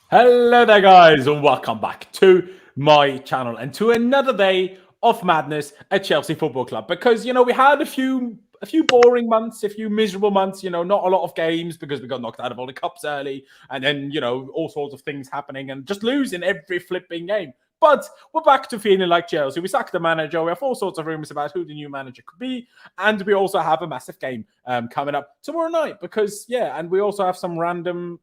Hello there, guys, and welcome back to my channel and to another day of madness at Chelsea Football Club. Because we had a few boring months, a few miserable months. Not a lot of games because we got knocked out of all the cups early, and then all sorts of things happening and just losing every flipping game. But we're back to feeling like Chelsea. We sacked the manager. We have all sorts of rumors about who the new manager could be. And we also have a massive game coming up tomorrow night because, and we also have some random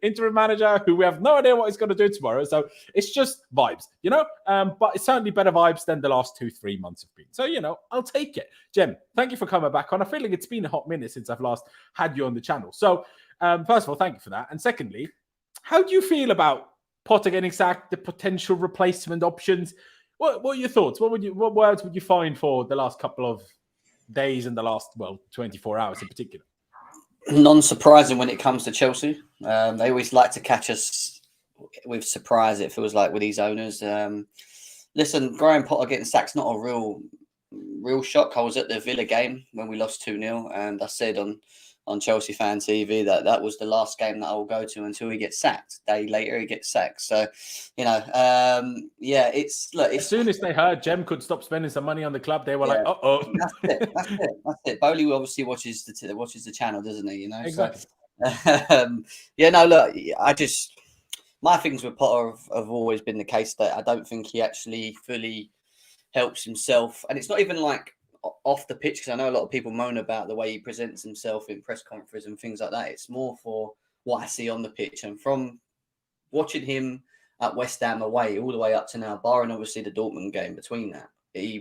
interim manager who we have no idea what he's going to do tomorrow. So it's just vibes, but it's certainly better vibes than the last 2-3 months have been. So, I'll take it. Jem, thank you for coming back on. I feel like it's been a hot minute since I've last had you on the channel. So, first of all, thank you for that. And secondly, how do you feel about Potter getting sacked, the potential replacement options? What are your thoughts? What words would you find for the last couple of days and the last 24 hours in particular? Non-surprising when it comes to Chelsea. They always like to catch us with surprise, it feels like, with these owners. Listen, Graham Potter getting sacked's not a real shock. I was at the Villa game when we lost 2-0, and I said on Chelsea Fan TV that was the last game that I will go to until he gets sacked. A day later, he gets sacked. So, it's as soon as they heard Jem could stop spending some money on the club, they were like, "Uh-oh." That's it. Bowley obviously watches the channel, doesn't he? Exactly. So, my things with Potter have always been the case that I don't think he actually fully helps himself, and it's not even like off the pitch, because I know a lot of people moan about the way he presents himself in press conferences and things like that. It's more for what I see on the pitch, and from watching him at West Ham away all the way up to now, barring obviously the Dortmund game between that, he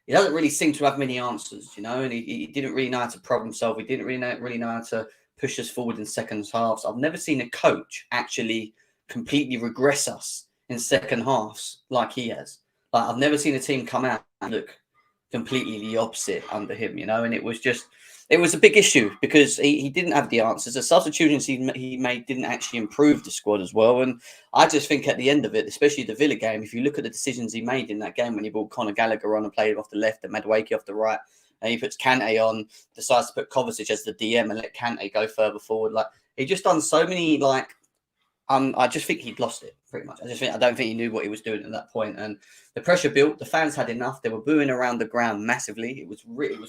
doesn't really seem to have many answers, and he didn't really know how to prod himself. He didn't really know how to push us forward in second halves. I've never seen a coach actually completely regress us in second halves like he has. Like, I've never seen a team come out and look completely the opposite under him, and it was a big issue because he didn't have the answers. The substitutions he made didn't actually improve the squad as well. And I just think at the end of it, especially the Villa game, if you look at the decisions he made in that game when he brought Conor Gallagher on and played him off the left and Madueke off the right, and he puts Kante on, decides to put Kovacic as the DM and let Kante go further forward. Like, he just done so many, I just think he'd lost it pretty much. I don't think he knew what he was doing at that point. And the pressure built. The fans had enough. They were booing around the ground massively. It was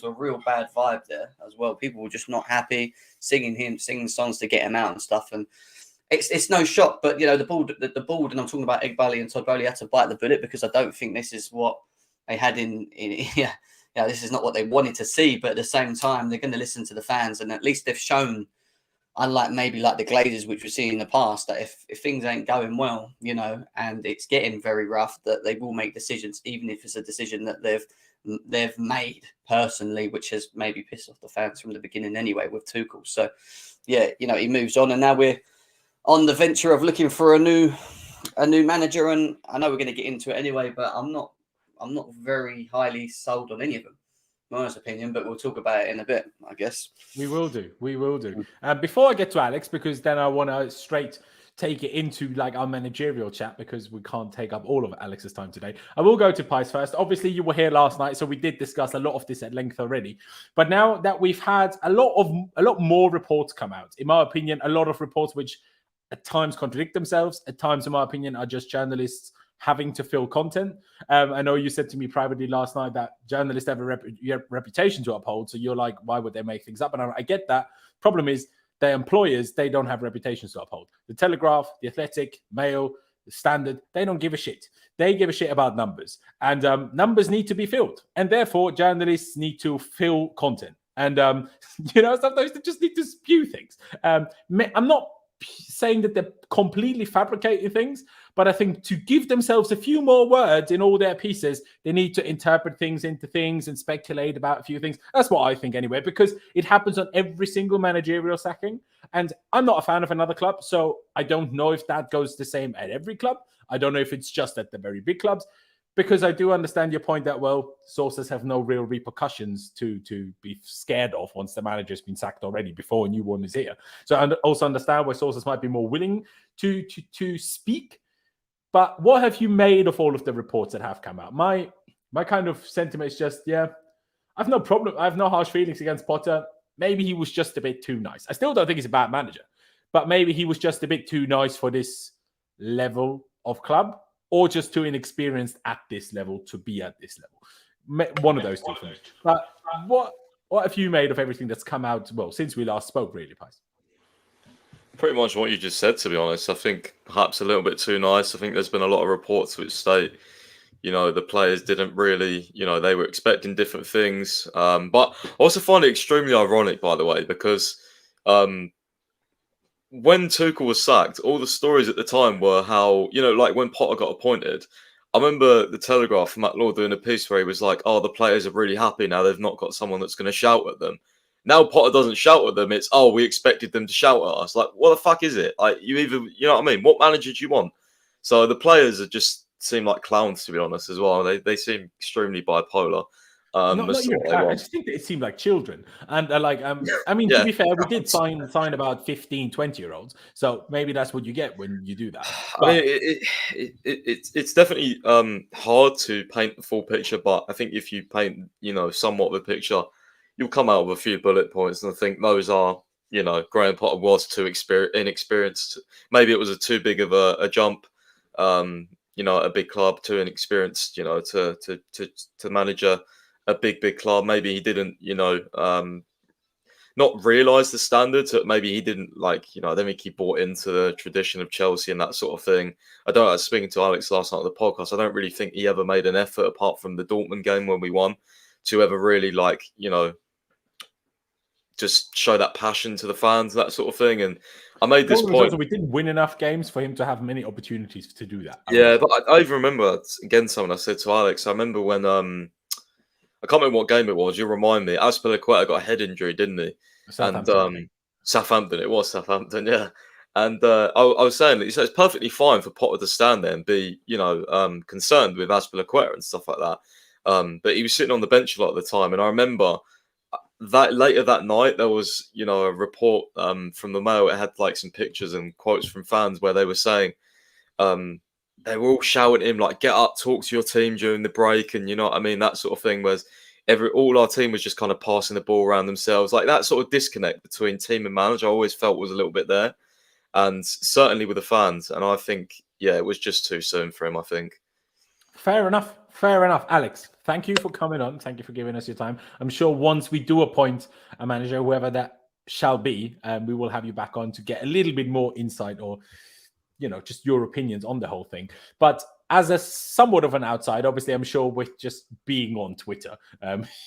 a real bad vibe there as well. People were just not happy, singing songs to get him out and stuff. And it's no shock. But the board, and I'm talking about Igbali and Todd Bowley, had to bite the bullet, because I don't think this is what they had this is not what they wanted to see. But at the same time, they're going to listen to the fans, and at least they've shown, unlike maybe like the Glazers, which we've seen in the past, that if things ain't going well, and it's getting very rough, that they will make decisions, even if it's a decision that they've made personally, which has maybe pissed off the fans from the beginning anyway with Tuchel. So, he moves on, and now we're on the venture of looking for a new manager. And I know we're going to get into it anyway, but I'm not very highly sold on any of them, my honest opinion, but we'll talk about it in a bit, I guess. We will do. Before I get to Alex, because then I want to straight take it into like our managerial chat, because we can't take up all of Alex's time today. I will go to Pies first. Obviously, you were here last night, so we did discuss a lot of this at length already. But now that we've had a lot more reports come out, in my opinion, a lot of reports which at times contradict themselves, at times, in my opinion, are just journalists having to fill content. I know you said to me privately last night that journalists have a reputation to uphold. So you're like, why would they make things up? And I get that. Problem is, their employers, they don't have reputations to uphold. The Telegraph, the Athletic, Mail, the Standard, they don't give a shit. They give a shit about numbers. And numbers need to be filled. And therefore, journalists need to fill content. And, sometimes they just need to spew things. I'm not saying that they're completely fabricating things, but I think to give themselves a few more words in all their pieces, they need to interpret things into things and speculate about a few things. That's what I think anyway, because it happens on every single managerial sacking. And I'm not a fan of another club, so I don't know if that goes the same at every club. I don't know if it's just at the very big clubs, because I do understand your point that, sources have no real repercussions to be scared of once the manager's been sacked already before a new one is here. So I also understand why sources might be more willing to speak. But what have you made of all of the reports that have come out? My kind of sentiment is just, I've no problem. I have no harsh feelings against Potter. Maybe he was just a bit too nice. I still don't think he's a bad manager. but maybe he was just a bit too nice for this level of club, or just too inexperienced at this level to be at this level. One of those two for me. But what have you made of everything that's come out, well, since we last spoke, really, Pies? Pretty much what you just said, to be honest. I think perhaps a little bit too nice. I think there's been a lot of reports which state, the players didn't really, they were expecting different things. But I also find it extremely ironic, by the way, because when Tuchel was sacked, all the stories at the time were how, like when Potter got appointed, I remember the Telegraph, Matt Law doing a piece where he was like, oh, the players are really happy now they've not got someone that's going to shout at them. Now Potter doesn't shout at them. It's, oh, we expected them to shout at us. Like, what the fuck is it? Like, you know what I mean? What manager do you want? So the players are just seem like clowns, to be honest, as well. They seem extremely bipolar. Not even I just think that it seemed like children. And to be fair, we did sign about 15, 20-year-olds. So maybe that's what you get when you do that. But... I mean, it's definitely hard to paint the full picture. But I think if you paint, somewhat of a picture, you'll come out with a few bullet points. And I think those are, Graham Potter was too inexperienced. Maybe it was too big of a jump. A big club, too inexperienced, to manage a big club. Maybe he didn't, not realise the standards. Maybe he didn't I don't think he bought into the tradition of Chelsea and that sort of thing. I was speaking to Alex last night on the podcast. I don't really think he ever made an effort, apart from the Dortmund game when we won, to ever really just show that passion to the fans, that sort of thing. And I made this point. We didn't win enough games for him to have many opportunities to do that. But I even remember, again, something I said to Alex. I remember when, I can't remember what game it was. You remind me. Azpilicueta got a head injury, didn't he? Southampton. It was Southampton, yeah. And I was saying that it's perfectly fine for Potter to stand there and be, concerned with Azpilicueta and stuff like that. But he was sitting on the bench a lot of the time. And I remember that later that night, there was, a report from the Mail. It had some pictures and quotes from fans where they were saying they were all shouting at him, like, get up, talk to your team during the break. And that sort of thing, whereas all our team was just kind of passing the ball around themselves. Like that sort of disconnect between team and manager, I always felt was a little bit there. And certainly with the fans. And I think, it was just too soon for him, I think. Fair enough. Alex, thank you for coming on. Thank you for giving us your time. I'm sure once we do appoint a manager, whoever that shall be, we will have you back on to get a little bit more insight or, just your opinions on the whole thing. But as a somewhat of an outsider, obviously, I'm sure with just being on Twitter,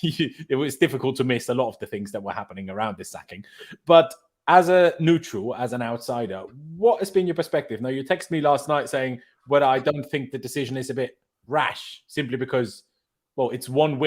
it was difficult to miss a lot of the things that were happening around this sacking. But as a neutral, as an outsider, what has been your perspective? Now, you texted me last night saying, well, I don't think the decision is a bit rash, simply because, well, it's one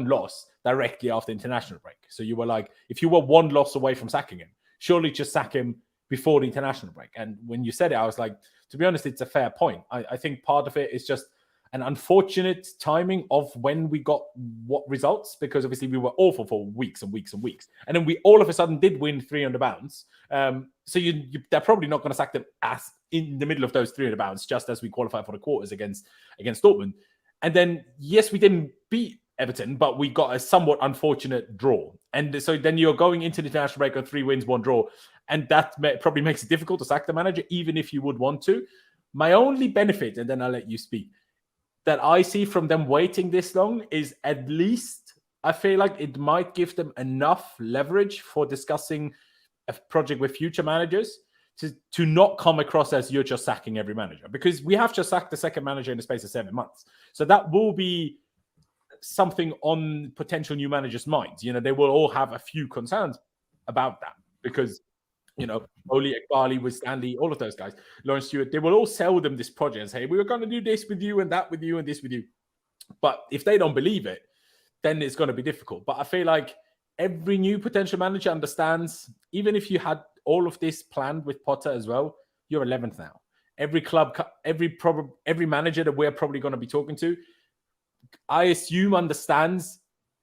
loss directly after international break. So you were like, if you were one loss away from sacking him, surely just sack him before the international break. And when you said it, I was like, to be honest, it's a fair point. I think part of it is just an unfortunate timing of when we got what results, because obviously we were awful for weeks and weeks and weeks. And then we all of a sudden did win 3 under bounds. So they're probably not going to sack them as in the middle of those 3 under bounds, just as we qualified for the quarters against Dortmund. And then, yes, we didn't beat Everton, but we got a somewhat unfortunate draw. And so then you're going into the international break on 3 wins, 1 draw. And that probably makes it difficult to sack the manager, even if you would want to. My only benefit, and then I'll let you speak, that I see from them waiting this long is at least I feel like it might give them enough leverage for discussing a project with future managers to not come across as you're just sacking every manager, because we have just sacked the second manager in the space of 7 months. So that will be something on potential new managers' minds. They will all have a few concerns about that, because Oli Ekbali with Stanley, all of those guys, Laurenz Stewart, they will all sell them this project and say, hey, we were going to do this with you and that with you and this with you. But if they don't believe it, then it's going to be difficult. But I feel like every new potential manager understands, even if you had all of this planned with Potter as well, you're 11th now. Every club, every manager that we're probably going to be talking to, I assume understands,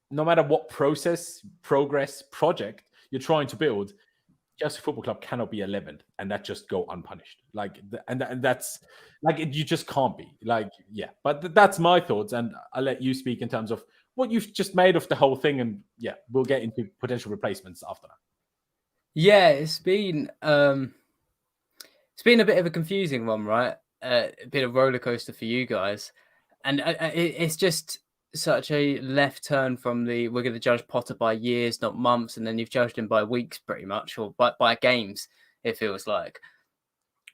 no matter what progress, project you're trying to build, Chelsea Football Club cannot be 11th and that just go unpunished. And that's you just can't be. But that's my thoughts, and I'll let you speak in terms of what you've just made of the whole thing, and we'll get into potential replacements after that. Yeah, it's been a bit of a confusing one, right? A bit of roller coaster for you guys, and it's just such a left turn from the we're going to judge Potter by years, not months, and then you've judged him by weeks, pretty much, or by games. It feels like,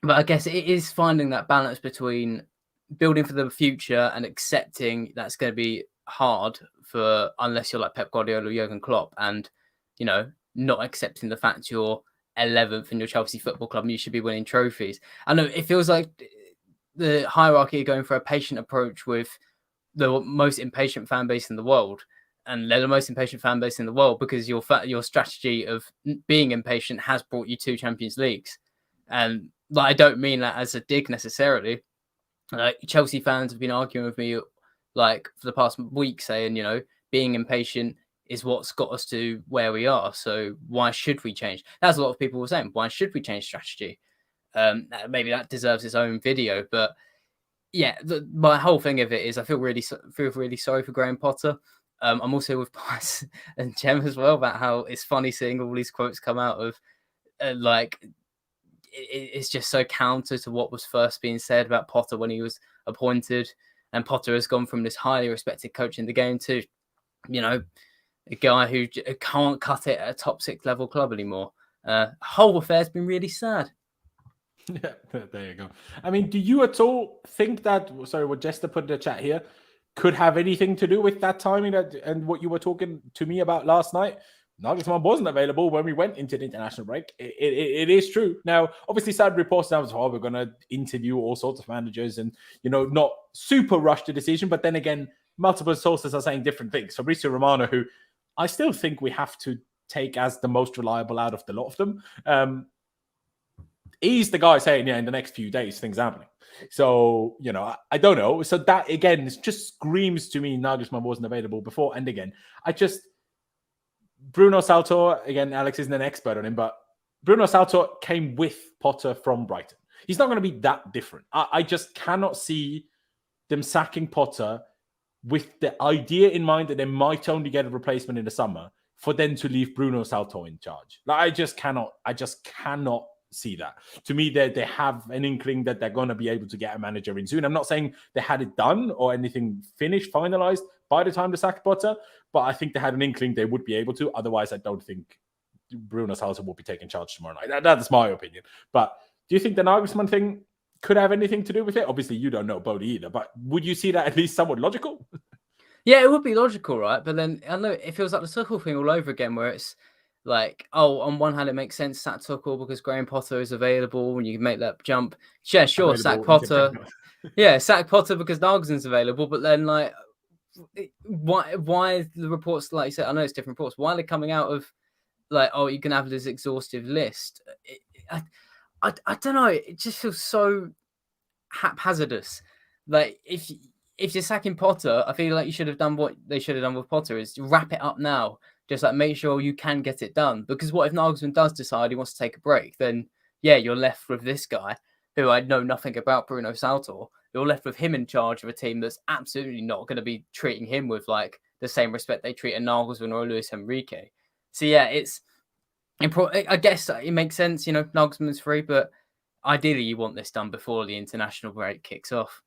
but I guess it is finding that balance between building for the future and accepting that's going to be hard for unless you're like Pep Guardiola or Jurgen Klopp, and not accepting the fact you're 11th in your Chelsea Football Club and you should be winning trophies. I know it feels like the hierarchy are going for a patient approach with the most impatient fan base in the world, and they're the most impatient fan base in the world because your strategy of being impatient has brought you 2 Champions Leagues, and I don't mean that as a dig necessarily. Chelsea fans have been arguing with me for the past week, saying being impatient is what's got us to where we are. So why should we change? That's a lot of people were saying. Why should we change strategy? Maybe that deserves its own video. But yeah, my whole thing of it is I feel really sorry for Graham Potter. I'm also with Pies and Jem as well about how it's funny seeing all these quotes come out of it's just so counter to what was first being said about Potter when he was appointed. And Potter has gone from this highly respected coach in the game to, a guy who can't cut it at a top 6 level club anymore. Whole affair's been really sad. Yeah, there you go. I mean, do you at all think that, sorry, what Jester put in the chat here, could have anything to do with that timing and what you were talking to me about last night? Nagelsmann wasn't available when we went into the international break. It is true. Now, obviously, sad reports now as well. We're going to interview all sorts of managers and, not super rush the decision. But then again, multiple sources are saying different things. So Mauricio Romano, who I still think we have to take as the most reliable out of the lot of them, he's the guy saying, in the next few days, things are happening. So, I don't know. So that, again, just screams to me Nagelsmann wasn't available before. And again, Bruno Saltor, again, Alex isn't an expert on him, but Bruno Saltor came with Potter from Brighton. He's not going to be that different. I just cannot see them sacking Potter with the idea in mind that they might only get a replacement in the summer for them to leave Bruno Saltor in charge. I just cannot see that. To me, they have an inkling that they're going to be able to get a manager in soon. I'm not saying they had it done or anything finished, finalized by the time they sacked Potter, but I think they had an inkling they would be able to. Otherwise, I don't think Bruno Saltor will be taking charge tomorrow night. That's my opinion. But do you think the Nagelsmann thing could have anything to do with it? Obviously, you don't know Bodie either, but would you see that at least somewhat logical? Yeah, it would be logical, right? But then I know it feels like the Tuchel thing all over again, where it's like, on one hand, it makes sense sack Tuchel because Graham Potter is available and you can make that jump. Yeah, sure, sack Potter. Yeah, sack Potter because Nagelsmann's available. But then, why the reports, like you said, I know it's different reports. Why are they coming out of you can have this exhaustive list? I don't know. It just feels so haphazardous. If you're sacking Potter, I feel like you should have done what they should have done with Potter is wrap it up now. Just make sure you can get it done. Because what if Nagelsmann does decide he wants to take a break? Then, yeah, you're left with this guy who I know nothing about, Bruno Saltor. You're left with him in charge of a team that's absolutely not going to be treating him with the same respect they treat a Nagelsmann or a Luis Enrique. So, yeah, I guess it makes sense, Nagelsmann's free, but ideally you want this done before the international break kicks off.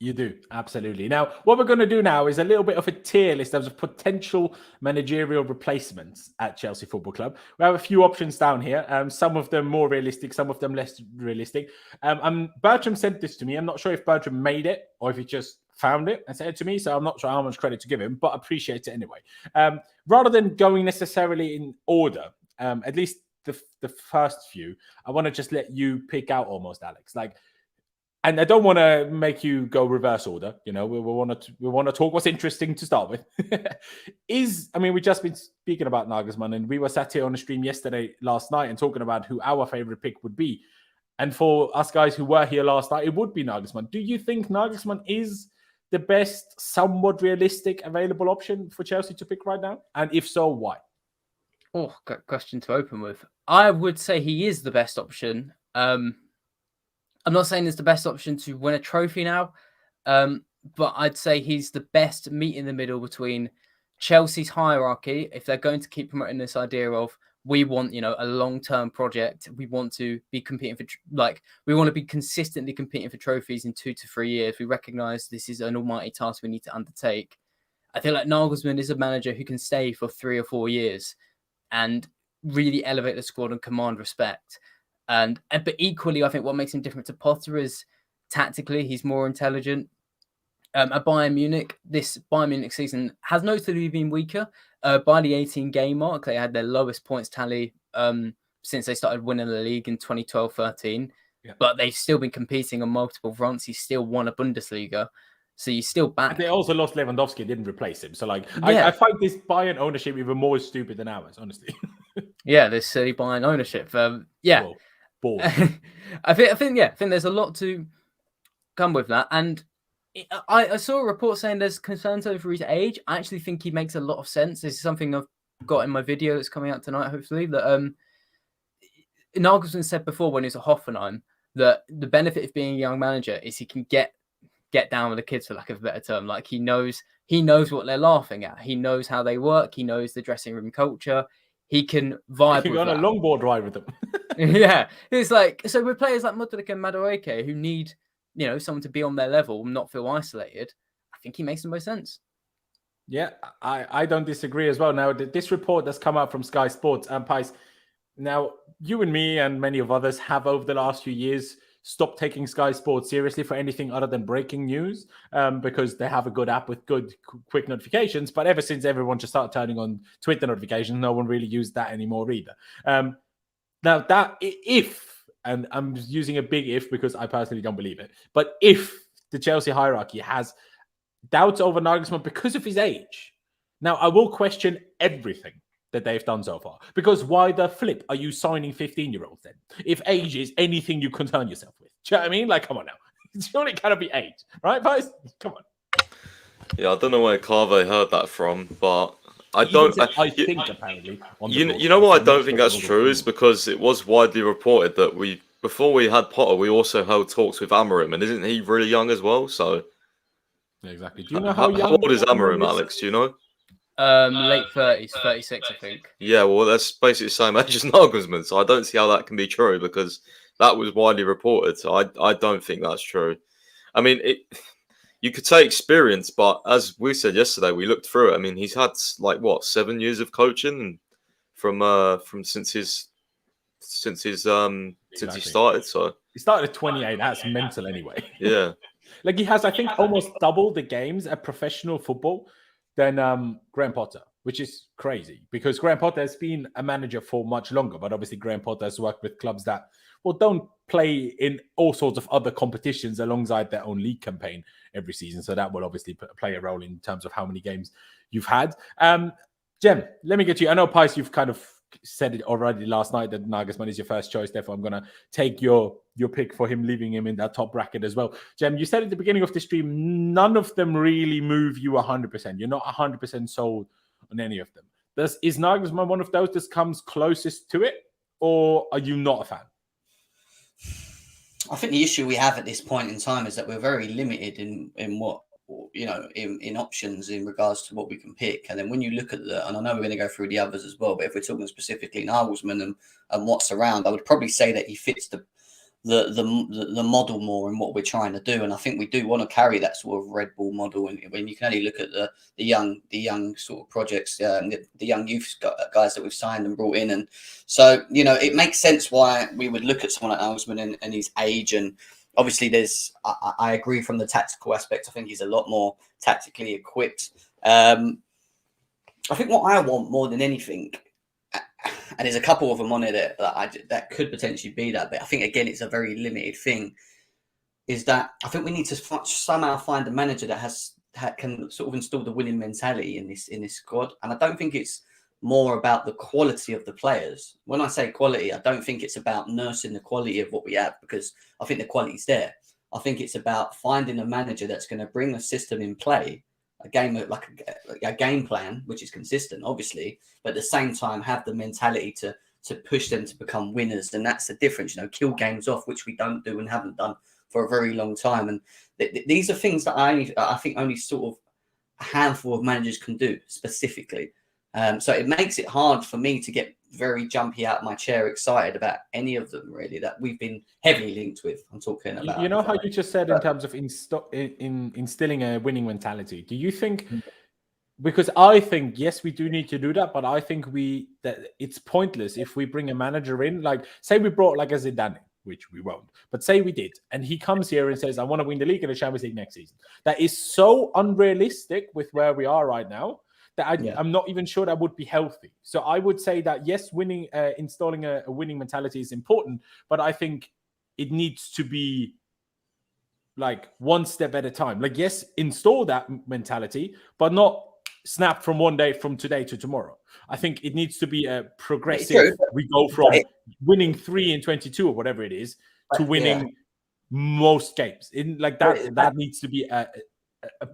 You do, absolutely. Now, what we're going to do now is a little bit of a tier list of potential managerial replacements at Chelsea Football Club. We have a few options down here. Some of them more realistic, some of them less realistic. Bertram sent this to me. I'm not sure if Bertram made it or if he just found it and sent it to me, so I'm not sure how much credit to give him, but appreciate it anyway. Rather than going necessarily in order, at least the first few, I want to just let you pick out almost, Alex. And I don't want to make you go reverse order. We want to talk what's interesting to start with. We've just been speaking about Nagelsmann, and we were sat here on the stream last night and talking about who our favorite pick would be. And for us guys who were here last night, it would be Nagelsmann. Do you think Nagelsmann is the best, somewhat realistic available option for Chelsea to pick right now? And if so, why? Oh, good question to open with. I would say he is the best option. I'm not saying it's the best option to win a trophy now, but I'd say he's the best meet in the middle between Chelsea's hierarchy, if they're going to keep promoting this idea of We want, a long-term project. We want to be competing for, we want to be consistently competing for trophies in 2 to 3 years. We recognize this is an almighty task we need to undertake. I feel like Nagelsmann is a manager who can stay for 3 or 4 years and really elevate the squad and command respect. But equally, I think what makes him different to Potter is tactically, he's more intelligent. At Bayern Munich, this Bayern Munich season has notably been weaker. By the 18-game mark, they had their lowest points tally since they started winning the league in 2012-13. Yeah. But they've still been competing on multiple fronts. He's still won a Bundesliga. So you still back. They also lost Lewandowski, didn't replace him. So, I find this Bayern ownership even more stupid than ours, honestly. Yeah, this silly Bayern ownership. Yeah. Well, I think there's a lot to come with that. And I saw a report saying there's concerns over his age. I actually think he makes a lot of sense. This is something I've got in my video that's coming out tonight, hopefully, that Nagelsmann said before when he was at Hoffenheim that the benefit of being a young manager is he can get down with the kids, for lack of a better term. Like he knows what they're laughing at. He knows how they work. He knows the dressing room culture. He can vibe. He can go on a longboard ride with them. Yeah, it's like, so with players like Mudryk and Madueke who need, someone to be on their level, not feel isolated, I think he makes the most sense. Yeah, I don't disagree as well. Now, this report that's come out from Sky Sports and Pice. Now, you and me and many of others have over the last few years stopped taking Sky Sports seriously for anything other than breaking news because they have a good app with good quick notifications. But ever since everyone just started turning on Twitter notifications, no one really used that anymore either. Now, that if, and I'm using a big if because I personally don't believe it, but if the Chelsea hierarchy has doubts over Nagelsmann because of his age, now I will question everything that they've done so far. Because why the flip are you signing 15-year-olds then? If age is anything you concern yourself with. Do you know what I mean? Like, come on now. Surely it cannot be age. Right, guys? Come on. Yeah, I don't know where Carve heard that from, but I think apparently. You know what I don't think that's true is because it was widely reported that before we had Potter, we also held talks with Amorim, and isn't he really young as well? So yeah, exactly. Do you know how old is Amorim, Alex? Do you know? Late 30s, 36, I think. Yeah, well, that's basically the same age as Nagelsmann, so I don't see how that can be true because that was widely reported. So I don't think that's true. I mean, you could say experience, but as we said yesterday, we looked through it. I mean, he's had 7 years of coaching from since he started. So he started at 28. That's mental anyway. Yeah, he has, I think, almost double the games at professional football than Graham Potter, which is crazy because Graham Potter has been a manager for much longer, but obviously Graham Potter has worked with clubs that don't play in all sorts of other competitions alongside their own league campaign every season. So that will obviously play a role in terms of how many games you've had. Jem, let me get to you. I know, Pice, you've kind of said it already last night that Nagelsmann is your first choice. Therefore, I'm going to take your pick for him, leaving him in that top bracket as well. Jem, you said at the beginning of the stream, none of them really move you 100%. You're not 100% sold on any of them. Is Nagelsmann one of those that comes closest to it, or are you not a fan? I think the issue we have at this point in time is that we're very limited in what, in options in regards to what we can pick. And then when you look at and I know we're going to go through the others as well, but if we're talking specifically Nagelsmann and what's around, I would probably say that he fits the model more in what we're trying to do. And I think we do want to carry that sort of Red Bull model. And when you can only look at the young sort of projects, the young youth guys that we've signed and brought in. And so, it makes sense why we would look at someone like Nagelsmann and his age. And obviously I agree from the tactical aspect. I think he's a lot more tactically equipped. I think what I want more than anything, and there's a couple of them on it that could potentially be that, but I think, again, it's a very limited thing, is that I think we need to somehow find a manager that can sort of install the winning mentality in this squad. And I don't think it's more about the quality of the players. When I say quality, I don't think it's about nursing the quality of what we have, because I think the quality's there. I think it's about finding a manager that's going to bring a system in play, a game plan, which is consistent, obviously, but at the same time have the mentality to push them to become winners. And that's the difference, kill games off, which we don't do and haven't done for a very long time. And these are things that I think only sort of a handful of managers can do specifically. So it makes it hard for me to get very jumpy out of my chair excited about any of them really that we've been heavily linked with. I'm talking about. You know how you just said in terms of instilling a winning mentality. Do you think? Because I think, yes, we do need to do that, but I think that it's pointless if we bring a manager in, like say we brought like a Zidane, which we won't, but say we did, and he comes here and says, I want to win the league and the Champions League next season. That is so unrealistic with where we are right now that I'm not even sure that would be healthy. So I would say that, yes, installing a winning mentality is important, but I think it needs to be like one step at a time. Like, yes, install that mentality, but not snap from one day from today to tomorrow. I think it needs to be a progressive. We go from winning 3 in 22 or whatever it is to winning most games. In like that, that needs to be that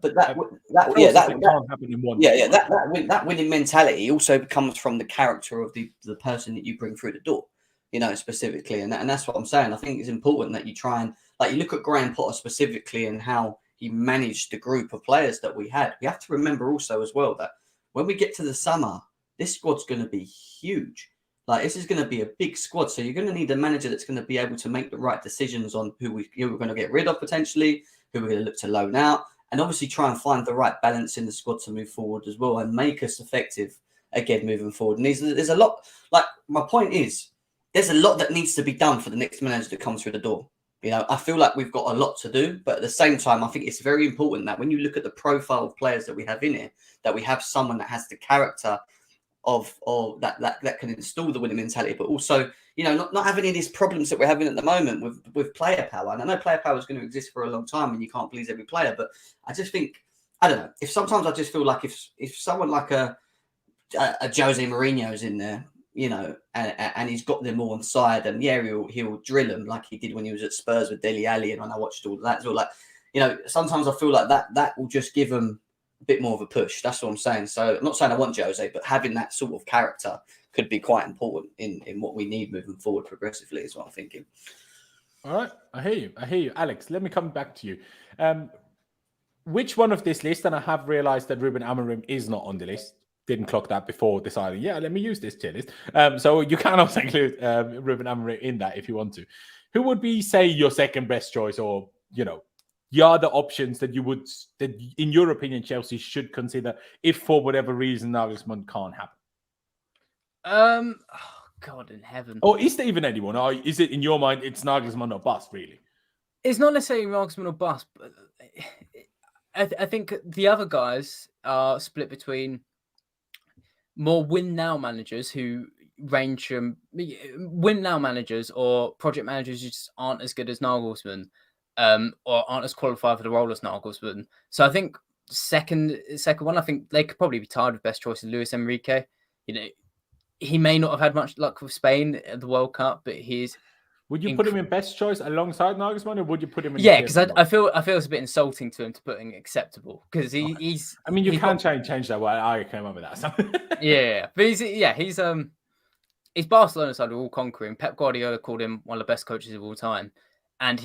can't happen in one. That winning mentality also comes from the character of the person that you bring through the door. You know, specifically, and that's what I'm saying. I think it's important that you try and you look at Graham Potter specifically and how he managed the group of players that we had. We have to remember also as well that when we get to the summer, this squad's going to be huge. Like, this is going to be a big squad. So you're going to need a manager that's going to be able to make the right decisions on who we're going to get rid of potentially, who we're going to look to loan out, and obviously try and find the right balance in the squad to move forward as well and make us effective again moving forward. And there's a lot, like my point is, there's a lot that needs to be done for the next manager that comes through the door. You know, I feel like we've got a lot to do, but at the same time, I think it's very important that when you look at the profile of players that we have in here, that we have someone that has the character of that can install the winning mentality, but also, you know, not having any of these problems that we're having at the moment with player power. And I know player power is going to exist for a long time, and you can't please every player. But I just think, I don't know, if sometimes I just feel like if someone like a Jose Mourinho is in there, you know, and he's got them all on side, and he'll drill them like he did when he was at Spurs with Dele Alli, and when I watched all that as well. Like, you know, sometimes I feel like that will just give them a bit more of a push. That's what I'm saying. So I'm not saying I want Jose, but having that sort of character could be quite important in what we need moving forward progressively, is what I'm thinking. All right, I hear you, Alex. Let me come back to you. Which one of this list? And I have realized that Ruben Amorim is not on the list. Didn't clock that before deciding, let me use this tier list. So you can also include Ruben Amorim in that if you want to. Who would be, say, your second best choice, or, you know, the other options that in your opinion, Chelsea should consider if for whatever reason Nagelsmann can't happen? Oh, God in heaven. Or is there even anyone? Or is it in your mind, it's Nagelsmann or bust, really? It's not necessarily Nagelsmann or bust, but I think the other guys are split between more win-now managers who range from win-now managers or project managers who just aren't as good as Nagelsmann, or aren't as qualified for the role as Nagelsmann. So I think second one, I think they could probably be tired of best choice of Luis Enrique. You know, he may not have had much luck with Spain at the World Cup, but he's... Would you put him in best choice alongside Nagelsmann, or would you put him in? Yeah, because I feel it's a bit insulting to him to put him acceptable, because he's. I mean, you can't change that. Well, I came up with that. Yeah, but he's Barcelona's side of all conquering. Pep Guardiola called him one of the best coaches of all time, and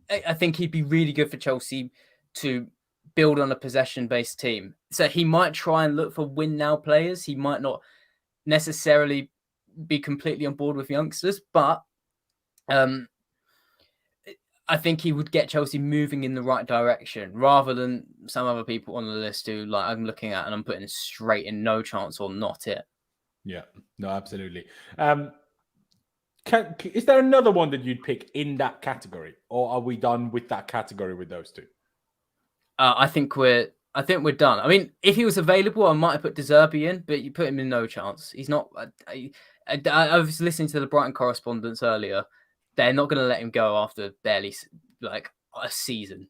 I think he'd be really good for Chelsea to build on a possession-based team. So he might try and look for win-now players. He might not necessarily be completely on board with youngsters, but I think he would get Chelsea moving in the right direction, rather than some other people on the list who, like, I'm looking at and I'm putting straight in no chance or not it. Yeah, no, absolutely. Is there another one that you'd pick in that category, or are we done with that category with those two? I think we're done. I mean, if he was available, I might have put De Zerbi in, but you put him in no chance. He's not. I was listening to the Brighton correspondence earlier. They're not going to let him go after barely like a season.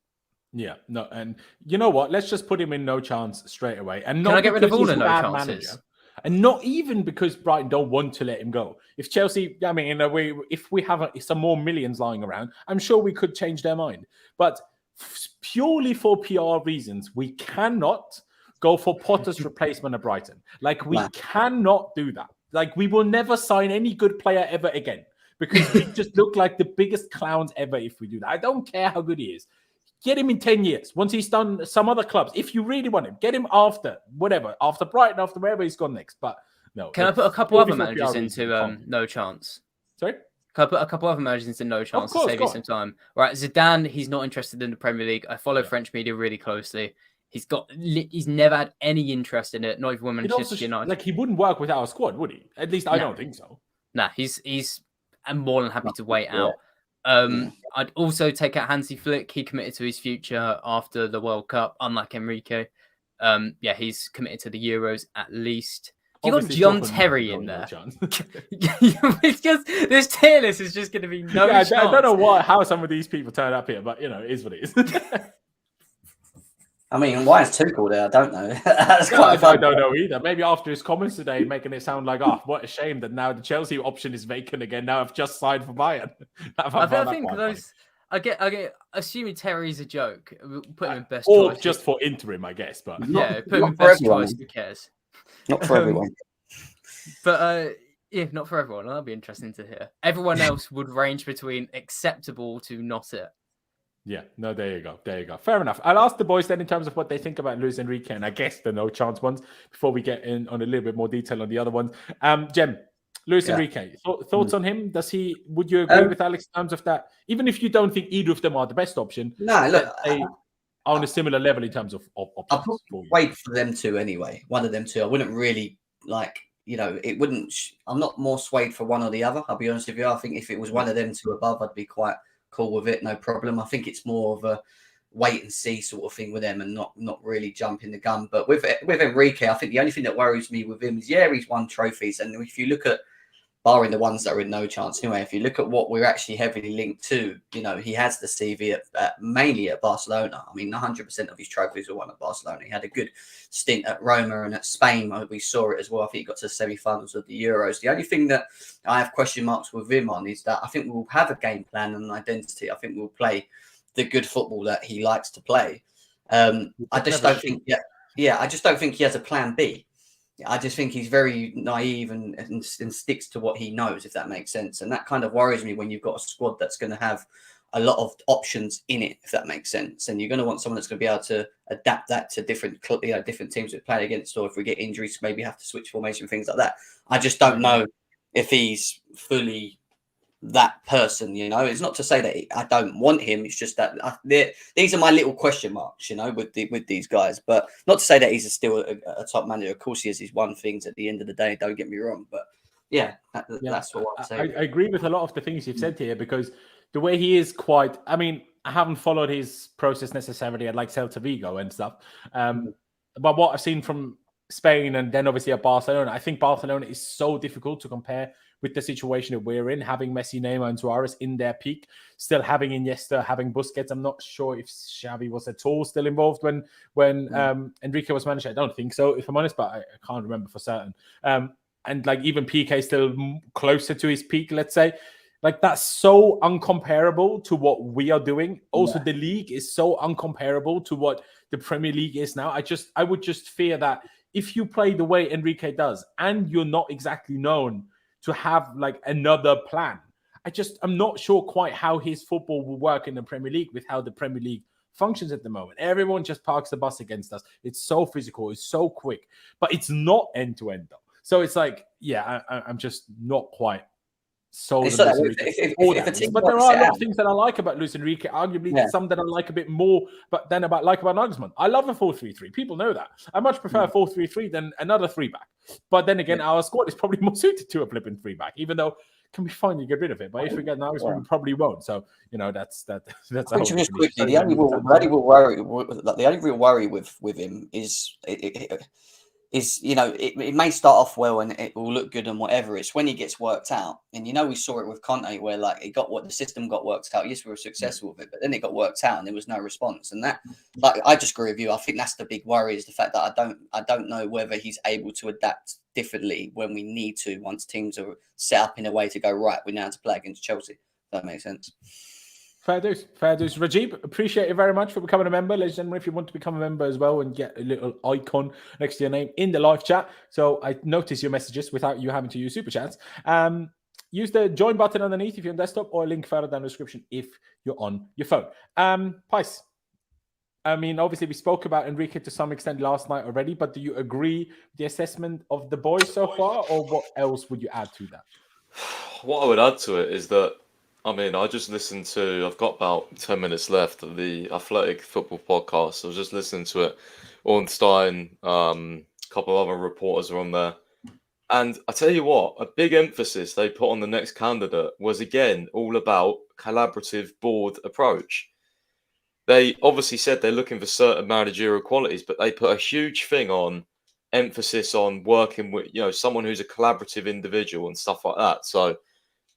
Yeah, no, and you know what? Let's just put him in no chance straight away. And not Can I get rid of all the no chances? Manager, and not even because Brighton don't want to let him go. If Chelsea, I mean, in a way, if we have some more millions lying around, I'm sure we could change their mind. But purely for PR reasons, we cannot go for Potter's replacement at Brighton. Like, we cannot do that. Like, we will never sign any good player ever again, because we just look like the biggest clowns ever if we do that. I don't care how good he is. Get him in 10 years. Once he's done some other clubs, if you really want him, get him after Brighton, after wherever he's gone next. But no. Can I put a couple other managers into no chance? Sorry? Can I put a couple other managers into no chance to save you some time? Right, Zidane, he's not interested in the Premier League. I follow French media really closely. He's never had any interest in it, not even when Manchester United. Like, he wouldn't work with our squad, would he? At least I don't think so. Nah, I'm more than happy to wait out. I'd also take out Hansi Flick. He committed to his future after the World Cup, unlike Enrique. He's committed to the Euros at least. You got John Terry in there. It's just this tier list is just going to be no chance. I don't know how some of these people turn up here, but it is what it is. I mean, why is Tuchel there? I don't know. That's I don't know either. Maybe after his comments today, making it sound like, what a shame that now the Chelsea option is vacant again. Now I've just signed for Bayern. I think those. I get. Assuming Terry's a joke, put him in best choice, or just for interim, I guess. But put him in best choice. Who cares? Not for everyone. But not for everyone. That'll be interesting to hear. Everyone else would range between acceptable to not it. Yeah, no, there you go. Fair enough. I'll ask the boys then in terms of what they think about Luis Enrique, and I guess the no chance ones before we get in on a little bit more detail on the other ones. Jem, Luis Enrique, thoughts on him? Would you agree with Alex in terms of that? Even if you don't think either of them are the best option, no, look, they are on a similar level in terms of options. I'll wait for them two anyway. One of them two. I wouldn't really it wouldn't. I'm not more swayed for one or the other. I'll be honest with you. I think if it was one of them two above, I'd be quite cool with it, no problem. I think it's more of a wait and see sort of thing with them, and not really jumping the gun. But with Enrique, I think the only thing that worries me with him is he's won trophies, and if you look at, barring the ones that are in no chance anyway, if you look at what we're actually heavily linked to, he has the CV mainly at Barcelona. I mean, 100% of his trophies were won at Barcelona. He had a good stint at Roma and at Spain. We saw it as well. I think he got to the semi-finals of the Euros. The only thing that I have question marks with him on is that I think we'll have a game plan and an identity. I think we'll play the good football that he likes to play. I just don't think he has a plan B. I just think he's very naive and sticks to what he knows, if that makes sense. And that kind of worries me when you've got a squad that's going to have a lot of options in it, if that makes sense. And you're going to want someone that's going to be able to adapt that to different teams we play against, or if we get injuries, maybe have to switch formation, things like that. I just don't know if he's fully that person, It's not to say that I don't want him. It's just that these are my little question marks, with these guys. But not to say that he's still a top manager. Of course, he has his won things at the end of the day. Don't get me wrong. But that's what I'm saying. I agree with a lot of the things you've said here, because the way he is quite. I mean, I haven't followed his process necessarily at like Celta Vigo and stuff. But what I've seen from Spain and then obviously at Barcelona, I think Barcelona is so difficult to compare with the situation that we're in, having Messi, Neymar and Suarez in their peak, still having Iniesta, having Busquets. I'm not sure if Xavi was at all still involved when Enrique was manager. I don't think so, if I'm honest, but I can't remember for certain. And like even PK still closer to his peak, let's say. Like, that's so uncomparable to what we are doing. Also, the league is so uncomparable to what the Premier League is now. I would just fear that if you play the way Enrique does and you're not exactly known to have like another plan, I'm not sure quite how his football will work in the Premier League with how the Premier League functions at the moment. Everyone just parks the bus against us. It's so physical, it's so quick, but it's not end-to-end though. So it's like, I'm just not quite sold. But there are a lot of things that I like about Luis Enrique. Arguably, some that I like a bit more, but then about Nagelsmann. I love a 4-3-3. People know that. I much prefer a 4-3-3 than another 3-back. But then again, our squad is probably more suited to a flipping 3-back, even though it can be fine to get rid of it. But if we get Nagelsmann, we probably won't. So that's just quickly. The only real worry with him is it may start off well and it will look good and whatever. It's when he gets worked out. And we saw it with Kante where like the system got worked out. Yes, we were successful with it, but then it got worked out and there was no response. And that, like, I just agree with you. I think that's the big worry, is the fact that I don't know whether he's able to adapt differently when we need to, once teams are set up in a way to go, right, we now have to play against Chelsea. If that makes sense. Fair dues. Rajib, appreciate it very much for becoming a member. Ladies and gentlemen, if you want to become a member as well and get a little icon next to your name in the live chat, so I notice your messages without you having to use super chats. Use the join button underneath if you're on desktop, or a link further down the description if you're on your phone. Pice, I mean, obviously, we spoke about Enrique to some extent last night already, but do you agree with the assessment of the boys so far, or what else would you add to that? What I would add to it is that, I mean, I just listened to, I've got about 10 minutes left of the Athletic Football podcast. I was just listening to it. Ornstein, a couple of other reporters are on there. And I tell you what, a big emphasis they put on the next candidate was, again, all about collaborative board approach. They obviously said they're looking for certain managerial qualities, but they put a huge thing on emphasis on working with, someone who's a collaborative individual and stuff like that. So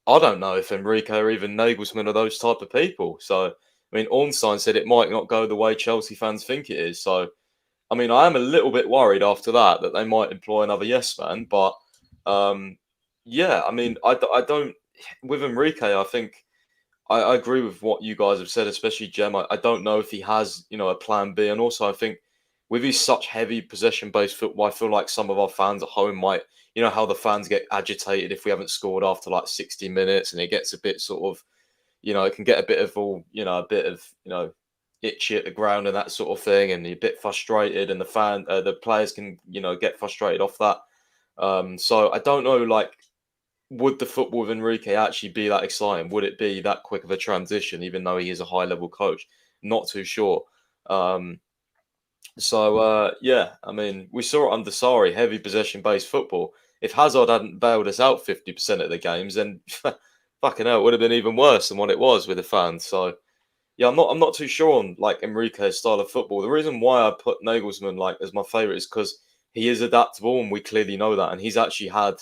I don't know if Enrique or even Nagelsmann are those type of people. So, I mean, Ornstein said it might not go the way Chelsea fans think it is. So, I mean, I am a little bit worried after that they might employ another yes man. But, yeah, I mean, I don't, with Enrique, I think, I agree with what you guys have said, especially Jem. I don't know if he has, a plan B. And also, I think with his such heavy possession-based football, I feel like some of our fans at home might, how the fans get agitated if we haven't scored after like 60 minutes, and it gets a bit sort of, it can get a bit of all, itchy at the ground and that sort of thing, and you're a bit frustrated, and the players can, get frustrated off that. So I don't know, like, would the football of Enrique actually be that exciting? Would it be that quick of a transition, even though he is a high-level coach? Not too sure. Yeah, I mean, we saw it under Sarri, heavy possession-based football. If Hazard hadn't bailed us out 50% of the games, then fucking hell, it would have been even worse than what it was with the fans. So, yeah, I'm not too sure on like Enrique's style of football. The reason why I put Nagelsmann like as my favourite is because he is adaptable, and we clearly know that. And he's actually had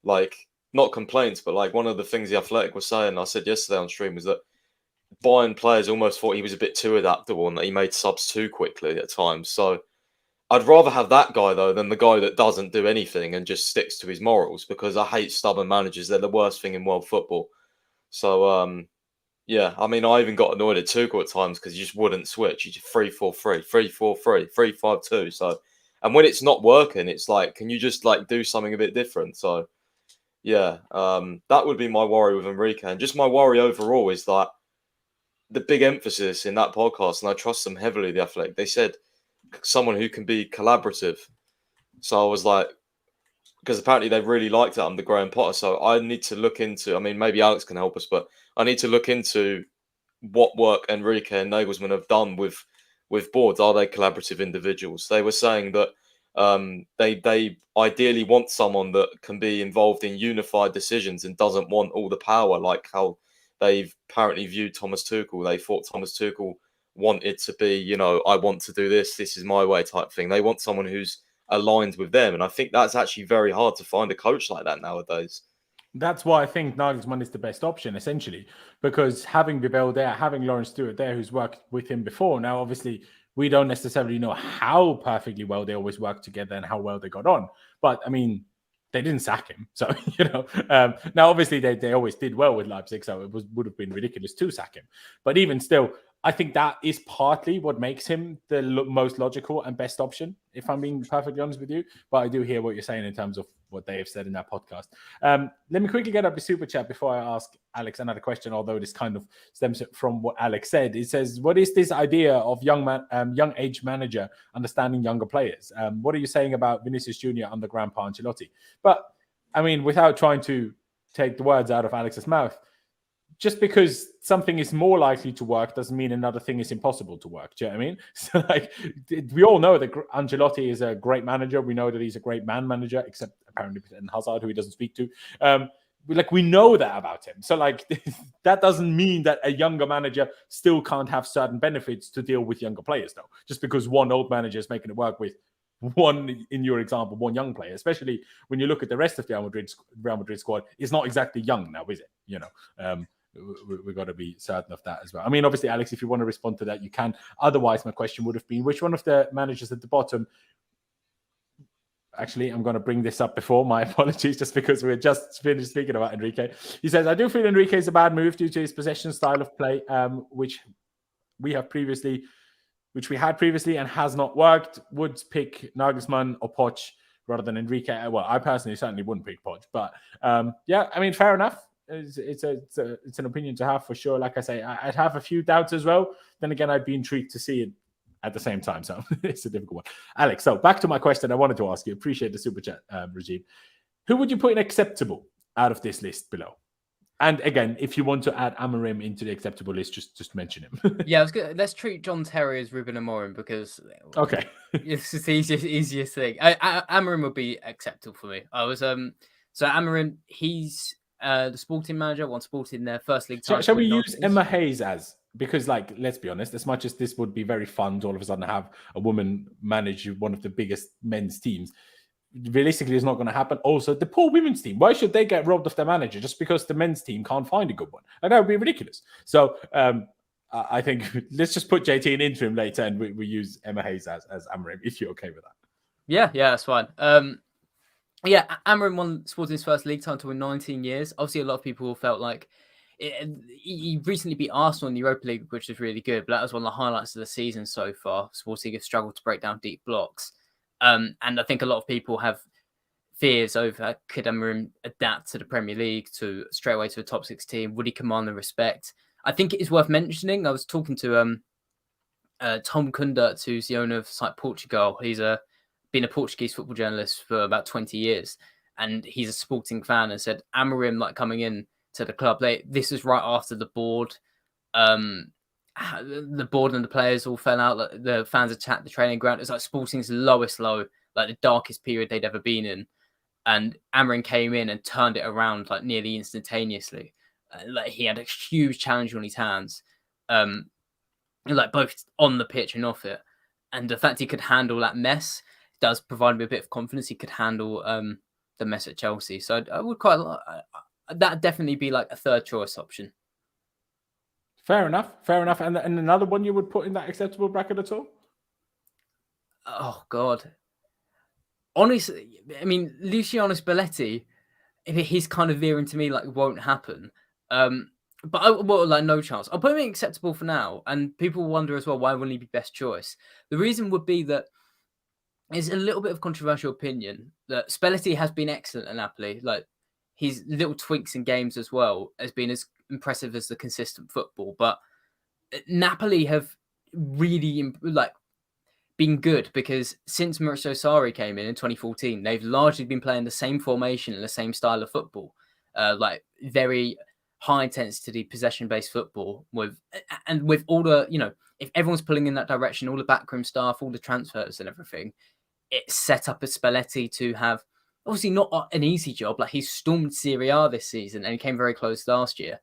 like not complaints, but like one of the things the Athletic was saying, I said yesterday on stream, was that Bayern players almost thought he was a bit too adaptable and that he made subs too quickly at times. So I'd rather have that guy, though, than the guy that doesn't do anything and just sticks to his morals, because I hate stubborn managers. They're the worst thing in world football. So, yeah, I mean, I even got annoyed at Tuchel at times because he just wouldn't switch. He just 3-4-3, 3-4-3, 3-5-2. So, and when it's not working, it's like, can you just like do something a bit different? So, yeah, that would be my worry with Enrique. And just my worry overall is that the big emphasis in that podcast, and I trust them heavily, The Athletic, they said someone who can be collaborative. So I was like, because apparently they really liked it under Graham Potter. So I need to look into, I mean, maybe Alex can help us, but I need to look into what work Enrique and Nagelsmann have done with boards. Are they collaborative individuals? They were saying that they ideally want someone that can be involved in unified decisions and doesn't want all the power, like how they've apparently viewed Thomas Tuchel. They thought Thomas Tuchel wanted to be, I want to do this is my way type thing. They want someone who's aligned with them. And I think that's actually very hard to find a coach like that nowadays. That's why I think Nagelsmann is the best option, essentially, because having Bibel there, having Laurenz Stewart there, who's worked with him before. Now, obviously, we don't necessarily know how perfectly well they always worked together and how well they got on. But, I mean, they didn't sack him. So, now, obviously, they always did well with Leipzig, so it would have been ridiculous to sack him. But even still, I think that is partly what makes him the most logical and best option, if I'm being perfectly honest with you. But I do hear what you're saying in terms of what they have said in that podcast. Let me quickly get up the super chat before I ask Alex another question, although this kind of stems from what Alex said. It says, what is this idea of young age manager understanding younger players? What are you saying about Vinicius Jr. under Grandpa Ancelotti? But, I mean, without trying to take the words out of Alex's mouth, just because something is more likely to work doesn't mean another thing is impossible to work. Do you know what I mean? So, like, we all know that Ancelotti is a great manager. We know that he's a great man manager, except apparently Eden Hazard, who he doesn't speak to. We know that about him. So, like, that doesn't mean that a younger manager still can't have certain benefits to deal with younger players, though. Just because one old manager is making it work with one, in your example, one young player, especially when you look at the rest of the Real Madrid squad, it's not exactly young now, is it? We've got to be certain of that as well. I mean, obviously, Alex, if you want to respond to that, you can. Otherwise, my question would have been, which one of the managers at the bottom... Actually, I'm going to bring this up before. My apologies, just because we're just finished speaking about Enrique. He says, I do feel Enrique is a bad move due to his possession style of play, which we had previously and has not worked. Would pick Nagelsmann or Poch rather than Enrique. Well, I personally certainly wouldn't pick Poch, but yeah, I mean, fair enough. It's an opinion to have for sure. Like I say, I'd have a few doubts as well. Then again, I'd be intrigued to see it at the same time. So it's a difficult one. Alex, so back to my question I wanted to ask you. Appreciate the super chat, Regime. Who would you put in acceptable out of this list below? And again, if you want to add Amorim into the acceptable list, just mention him. Yeah, I was good. Let's treat John Terry as Ruben Amorim because okay, it's just the easiest thing. Amorim would be acceptable for me. I was so Amorim. He's the sporting manager. Won Sporting their first league title. Shall we use Emma Hayes as? Because, like, let's be honest, as much as this would be very fun to all of a sudden have a woman manage one of the biggest men's teams, realistically it's not going to happen. Also, the poor women's team, why should they get robbed of their manager just because the men's team can't find a good one? And that would be ridiculous. So I think let's just put JT in interim later and we use Emma Hayes as Amorim, if you're okay with that. Yeah, that's fine. Yeah, Amorim won Sporting's first league title in 19 years. Obviously, a lot of people felt like he recently beat Arsenal in the Europa League, which was really good, but that was one of the highlights of the season so far. Sporting have struggled to break down deep blocks. And I think a lot of people have fears over could Amorim adapt to the Premier League, to straight away to a top 6 team? Would he command the respect? I think it is worth mentioning. I was talking to Tom Kundert, who's the owner of Site Portugal. He's been a Portuguese football journalist for about 20 years, and he's a Sporting fan, and said Amorim, like, coming in to the club, this was right after the board. The board and the players all fell out. Like, the fans attacked the training ground. It's like Sporting's lowest low, like the darkest period they'd ever been in. And Amorim came in and turned it around like nearly instantaneously. Like he had a huge challenge on his hands, like both on the pitch and off it. And the fact he could handle that mess does provide me a bit of confidence. He could handle the mess at Chelsea. So I would that'd definitely be like a third choice option. Fair enough. And another one you would put in that acceptable bracket at all? Oh, God. Honestly, I mean, Luciano Spalletti, he's kind of veering to me like it won't happen. But no chance. I'll put him in acceptable for now. And people wonder as well, why wouldn't he be best choice? The reason would be that it's a little bit of controversial opinion that Spalletti has been excellent at Napoli. Like, his little tweaks in games as well has been as impressive as the consistent football. But Napoli have really been good because since Mauricio Sarri came in 2014, they've largely been playing the same formation and the same style of football, like very high intensity possession-based football with all the, if everyone's pulling in that direction, all the backroom staff, all the transfers and everything, it's set up as Spalletti to have obviously not an easy job. Like, he stormed Serie A this season and he came very close last year.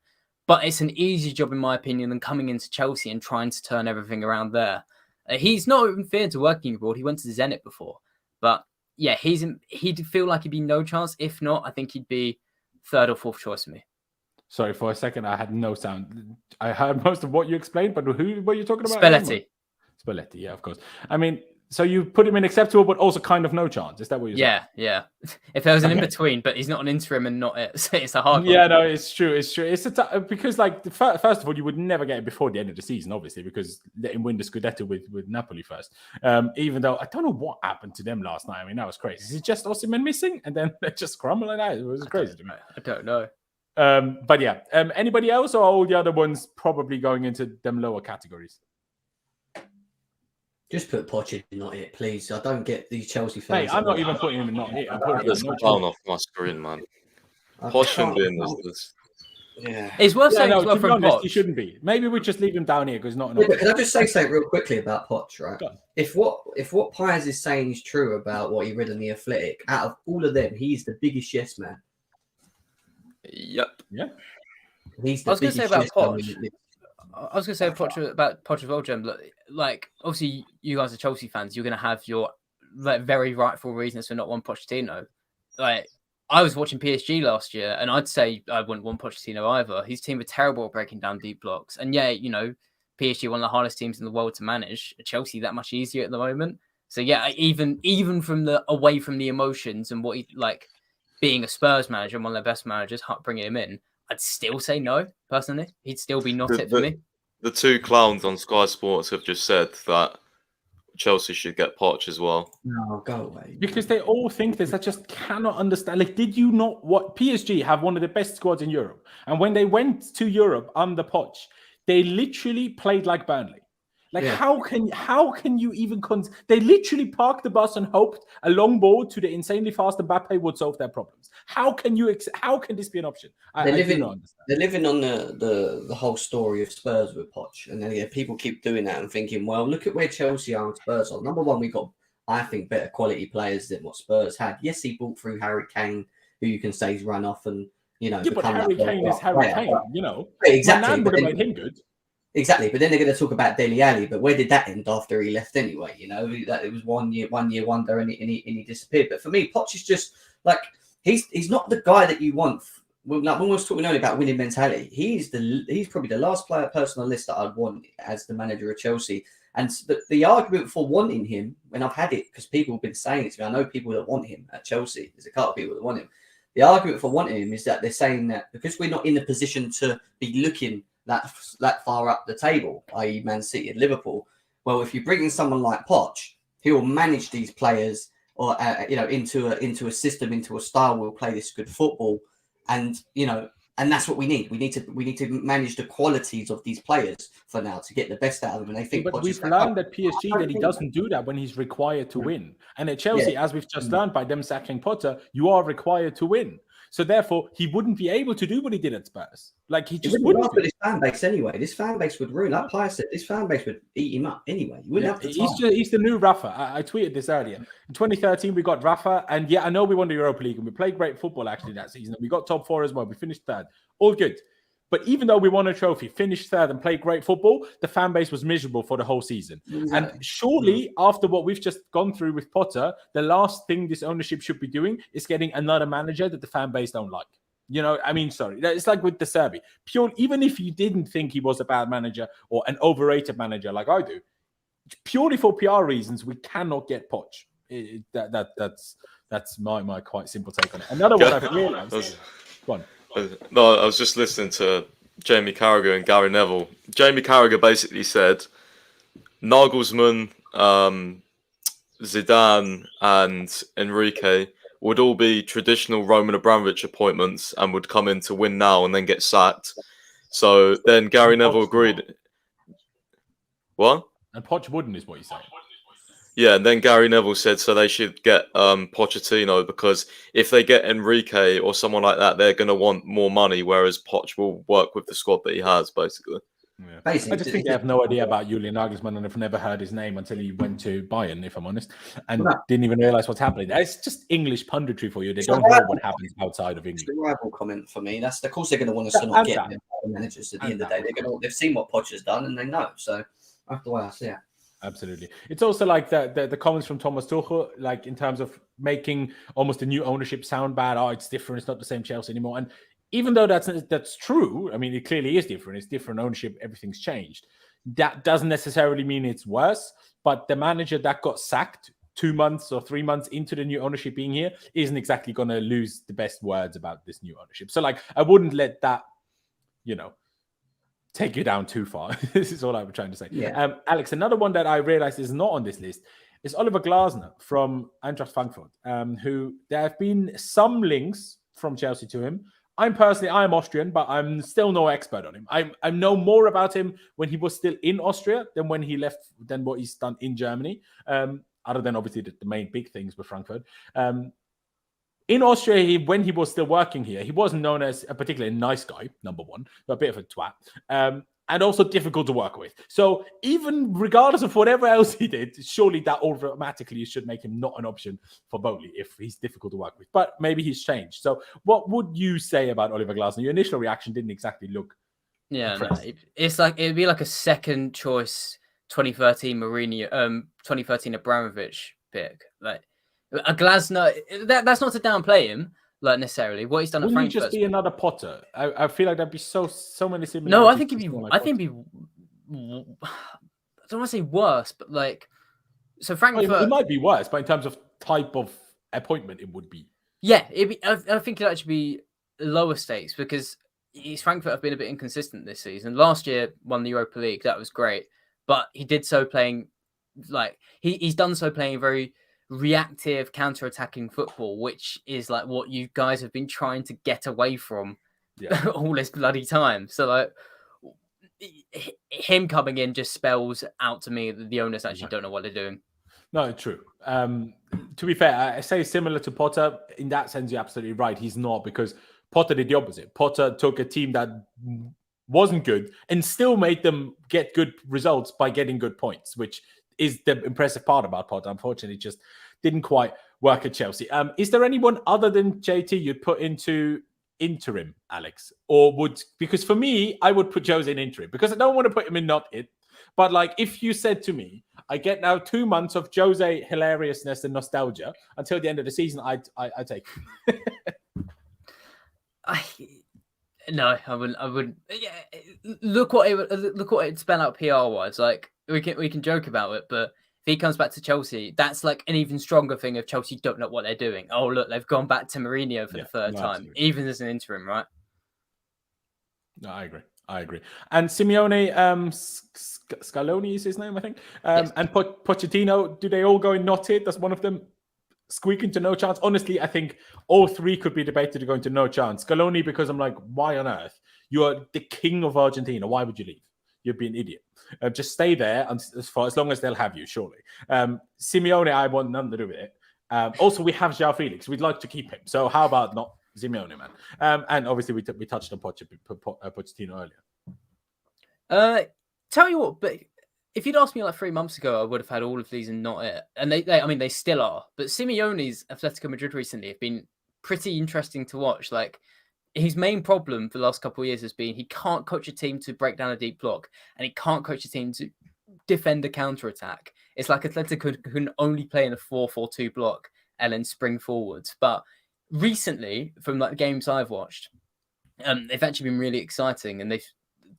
But it's an easier job, in my opinion, than coming into Chelsea and trying to turn everything around there. He's not even feared to working abroad. He went to Zenit before. But yeah, he'd feel like he'd be no chance. If not, I think he'd be third or fourth choice for me. Sorry, for a second, I had no sound. I heard most of what you explained, but who were you talking about? Spalletti, yeah, of course. I mean, so you put him in acceptable, but also kind of no chance. Is that what you're saying? Yeah. If there was an in-between, but he's not an interim and not it. So it's a hard one. Yeah, no, it's true. It's because, like, first of all, you would never get it before the end of the season, obviously, because let him win the Scudetto with Napoli first. Even though I don't know what happened to them last night. I mean, that was crazy. Is it just Osimhen missing? And then they just crumble like that? It was crazy to me. I don't know. But yeah, anybody else, or all the other ones probably going into them lower categories? Just put Pochettino not it, please. I don't get these Chelsea fans. Hey, I'm not even putting him in not it. I'm putting him down off my screen, man. Pochettino is yeah. It's worth saying as well from Poch. He shouldn't be. Maybe we just leave him down here because not. But can I just say something real quickly about Poch, right? If what Piers is saying is true about what he read in the Athletic, out of all of them, he's the biggest yes man. Yep. Yeah. He's the biggest yes man. I was going to say about Poch as well, Jem. Like, obviously, you guys are Chelsea fans. You're going to have your very rightful reasons for not wanting Pochettino. Like, I was watching PSG last year, and I'd say I wouldn't want Pochettino either. His team are terrible at breaking down deep blocks. And yeah, PSG one of the hardest teams in the world to manage. Chelsea that much easier at the moment. So yeah, even from away from the emotions and what he like being a Spurs manager and one of their best managers, bringing him in, I'd still say no, personally. He'd still be not it for me. The two clowns on Sky Sports have just said that Chelsea should get Poch as well. No, go away. Because they all think this. I just cannot understand. Like, did you not what PSG have one of the best squads in Europe? And when they went to Europe under Poch, they literally played like Burnley. Like, how can you even... They literally parked the bus and hoped a long ball to the insanely fast Mbappe would solve their problems. How can this be an option? I do not understand. They're living on the whole story of Spurs with Poch. And then people keep doing that and thinking, well, look at where Chelsea are and Spurs are. Number one, we got, I think, better quality players than what Spurs had. Yes, he brought through Harry Kane, who you can say is run off and, but Harry Kane is Harry Kane, Exactly. Man would have made him good. Exactly, but then they're going to talk about Dele Alli. But where did that end after he left anyway? That it was 1 year wonder, and he disappeared. But for me, Poch is just like he's not the guy that you want. Like when we was talking earlier about winning mentality, he's probably the last person on the list that I'd want as the manager of Chelsea. And the argument for wanting him, when I've had it, because people have been saying it to me, I know people that want him at Chelsea. There's a couple of people that want him. The argument for wanting him is that they're saying that because we're not in the position to be looking that far up the table, i.e. Man City and Liverpool, well, if you bring in someone like Poch, he will manage these players or into a system, into a style, will play this good football, and that's what we need. We need to manage the qualities of these players for now to get the best out of them. And I think, but we've learned at PSG that he doesn't do that when he's required to win. And at Chelsea, as we've just learned by them sacking Potter, you are required to win. So therefore, he wouldn't be able to do what he did at Spurs. Like he just wouldn't. For this fan base anyway. This fan base would ruin. Like Pius said, this fan base would eat him up anyway. You wouldn't have the time. He's the new Rafa. I tweeted this earlier. In 2013, we got Rafa, and I know we won the Europa League and we played great football actually that season. We got top 4 as well. We finished 3rd. All good. But even though we won a trophy, finished 3rd, and played great football, the fan base was miserable for the whole season. Exactly. And surely, after what we've just gone through with Potter, the last thing this ownership should be doing is getting another manager that the fan base don't like. Sorry. It's like with De Zerbi. Even if you didn't think he was a bad manager or an overrated manager like I do, purely for PR reasons, we cannot get Poch. That's my quite simple take on it. Another one I've realised. Go on. No, I was just listening to Jamie Carragher and Gary Neville. Jamie Carragher basically said Nagelsmann, Zidane, and Enrique would all be traditional Roman Abramovich appointments and would come in to win now and then get sacked. So then Gary Neville agreed. What? And Poch wouldn't, is what you're saying. Yeah, and then Gary Neville said so they should get Pochettino because if they get Enrique or someone like that, they're going to want more money, whereas Poch will work with the squad that he has, basically. Yeah. I just think they have no idea about Julian Nagelsmann and have never heard his name until he went to Bayern, if I'm honest, and didn't even realise what's happening. It's just English punditry for you. They don't know what happens outside of England. It's a rival comment for me. That's of course they're going to want us to not get managers at the end of the day. They've seen what Poch has done and they know. So that's the way I see it. Absolutely. It's also like the comments from Thomas Tuchel, like in terms of making almost a new ownership sound bad. Oh, it's different. It's not the same Chelsea anymore. And even though that's true, I mean, it clearly is different. It's different ownership. Everything's changed. That doesn't necessarily mean it's worse. But the manager that got sacked 2 months or 3 months into the new ownership being here isn't exactly going to lose the best words about this new ownership. So, like, I wouldn't let that, take you down too far. This is all I was trying to say. Yeah. Alex, another one that I realized is not on this list is Oliver Glasner from Eintracht Frankfurt, who there have been some links from Chelsea to him. I'm Austrian, but I'm still no expert on him. I know more about him when he was still in Austria than when he left, than what he's done in Germany, other than obviously the main big things with Frankfurt. In Austria, when he was still working here, he wasn't known as a particularly nice guy, number one, but a bit of a twat, and also difficult to work with. So even regardless of whatever else he did, surely that automatically should make him not an option for Bowley if he's difficult to work with. But maybe he's changed. So what would you say about Oliver Glasner? Your initial reaction didn't exactly look it's like it'd be like a second choice 2013 Mourinho, 2013 Abramovich pick. Like a Glasner, that's not to downplay him, like necessarily what he's done at Frankfurt. Wouldn't he just be another Potter? I feel like there'd be so many similarities. No, I think he'd be. I think he'd be. I don't want to say worse, but like, so Frankfurt. It might be worse, but in terms of type of appointment, it would be. Yeah, I think it'd actually be lower stakes because Frankfurt have been a bit inconsistent this season. Last year, won the Europa League. That was great, but he did so playing like he's done so playing very reactive, counter-attacking football, which is like what you guys have been trying to get away from all this bloody time. So like, him coming in just spells out to me that the owners actually don't know what they're doing. No, true. To be fair, I say similar to Potter. In that sense, you're absolutely right. He's not, because Potter did the opposite. Potter took a team that wasn't good and still made them get good results by getting good points, which is the impressive part about Potter. Unfortunately, it just didn't quite work at Chelsea. Is there anyone other than JT you'd put into interim, Alex? Because for me, I would put Jose in interim, because I don't want to put him in not it. But like, if you said to me, I get now 2 months of Jose hilariousness and nostalgia until the end of the season, I take it. I wouldn't. Yeah, look what it spell out PR wise. Like, we can joke about it, but if he comes back to Chelsea, that's like an even stronger thing of Chelsea don't know what they're doing. Oh, look, they've gone back to Mourinho for the third time, absolutely. Even as an interim, right? No, I agree. And Simeone, Scaloni is his name, I think. Yes. And Pochettino, do they all go in not it? Does one of them squeak into no chance? Honestly, I think all three could be debated to go into no chance. Scaloni, because I'm like, why on earth? You are the king of Argentina. Why would you leave? You'd be an idiot. Just stay there as long as they'll have you, surely. Simeone, I want nothing to do with it. Also, we have Joao Felix. We'd like to keep him. So how about not Simeone, man? And obviously, we touched on Pochettino earlier. Tell you what, but if you'd asked me like 3 months ago, I would have had all of these and not it. And they still are. But Simeone's Atletico Madrid recently have been pretty interesting to watch. Like, his main problem for the last couple of years has been he can't coach a team to break down a deep block, and he can't coach a team to defend a counter-attack. It's like Atletico can only play in a 4-4-2 block and then spring forwards. But recently, from like the games I've watched, they've actually been really exciting, and they've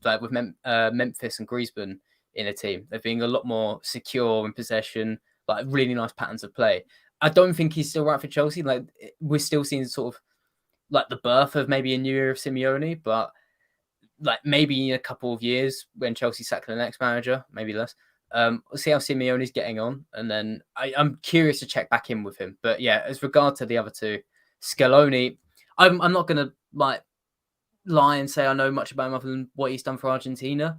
like with Memphis and Griezmann in a team, they've been a lot more secure in possession, like really nice patterns of play. I don't think he's still right for Chelsea. Like, we're still seeing sort of like the birth of maybe a new era of Simeone, but like maybe in a couple of years when Chelsea sack the next manager, maybe less. We'll see how Simeone's getting on, and then I'm curious to check back in with him. But yeah, as regard to the other two, Scaloni, I'm not gonna like lie and say I know much about him other than what he's done for Argentina.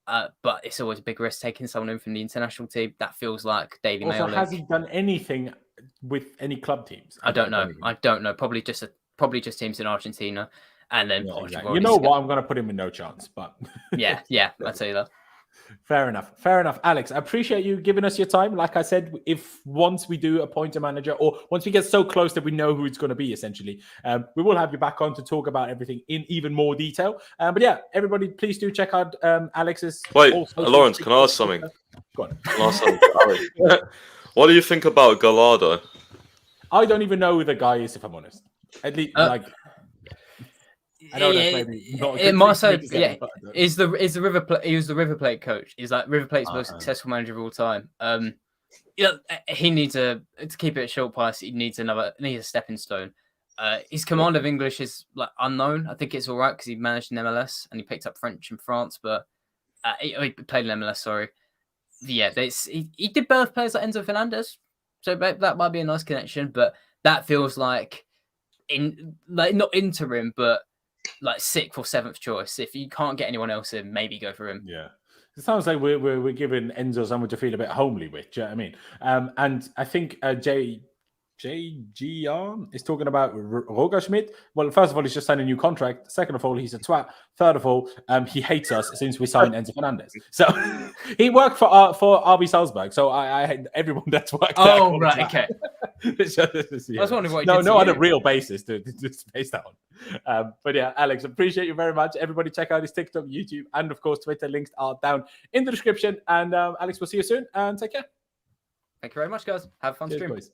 But it's always a big risk taking someone in from the international team. That feels like Daily Mail. Also, has he done anything with any club teams? I don't know. Probably just teams in Argentina, and then Portugal. You know what? I'm going to put him in no chance. But yeah, I'll tell you that. Fair enough, Alex. I appreciate you giving us your time. Like I said, if once we do appoint a manager, or once we get so close that we know who it's going to be, essentially, we will have you back on to talk about everything in even more detail. But yeah, everybody, please do check out Alex's. Wait, Laurenz, can I ask something? Go on. Can I ask something to Alex? What do you think about Gallardo? I don't even know who the guy is, if I'm honest. At least, I know that's maybe not it must have, yeah. He was the River Plate coach. He's like River Plate's most successful manager of all time. He needs to keep it at short price. He needs a stepping stone. His command of English is like unknown. I think it's all right because he managed in MLS and he picked up French in France, but he played in MLS. Sorry, yeah. He did birth players like Enzo Fernandez, so that might be a nice connection. But that feels like not interim, but like 6th or 7th choice. If you can't get anyone else in, maybe go for him. Yeah. It sounds like we're giving Enzo someone to feel a bit homely with. Do you know what I mean? And I think JGR is talking about Roger Schmidt. Well, first of all, he's just signed a new contract. Second of all, he's a twat. Third of all, he hates us since we signed Enzo Fernandez. So he worked for RB Salzburg. So I had everyone that's worked there. Oh, right. Okay. I was wondering what no on a real basis to base that on. But yeah, Alex, appreciate you very much. Everybody check out his TikTok, YouTube, and of course Twitter. Links are down in the description. And Alex, we'll see you soon and take care. Thank you very much, guys. Have a fun stream. Boys.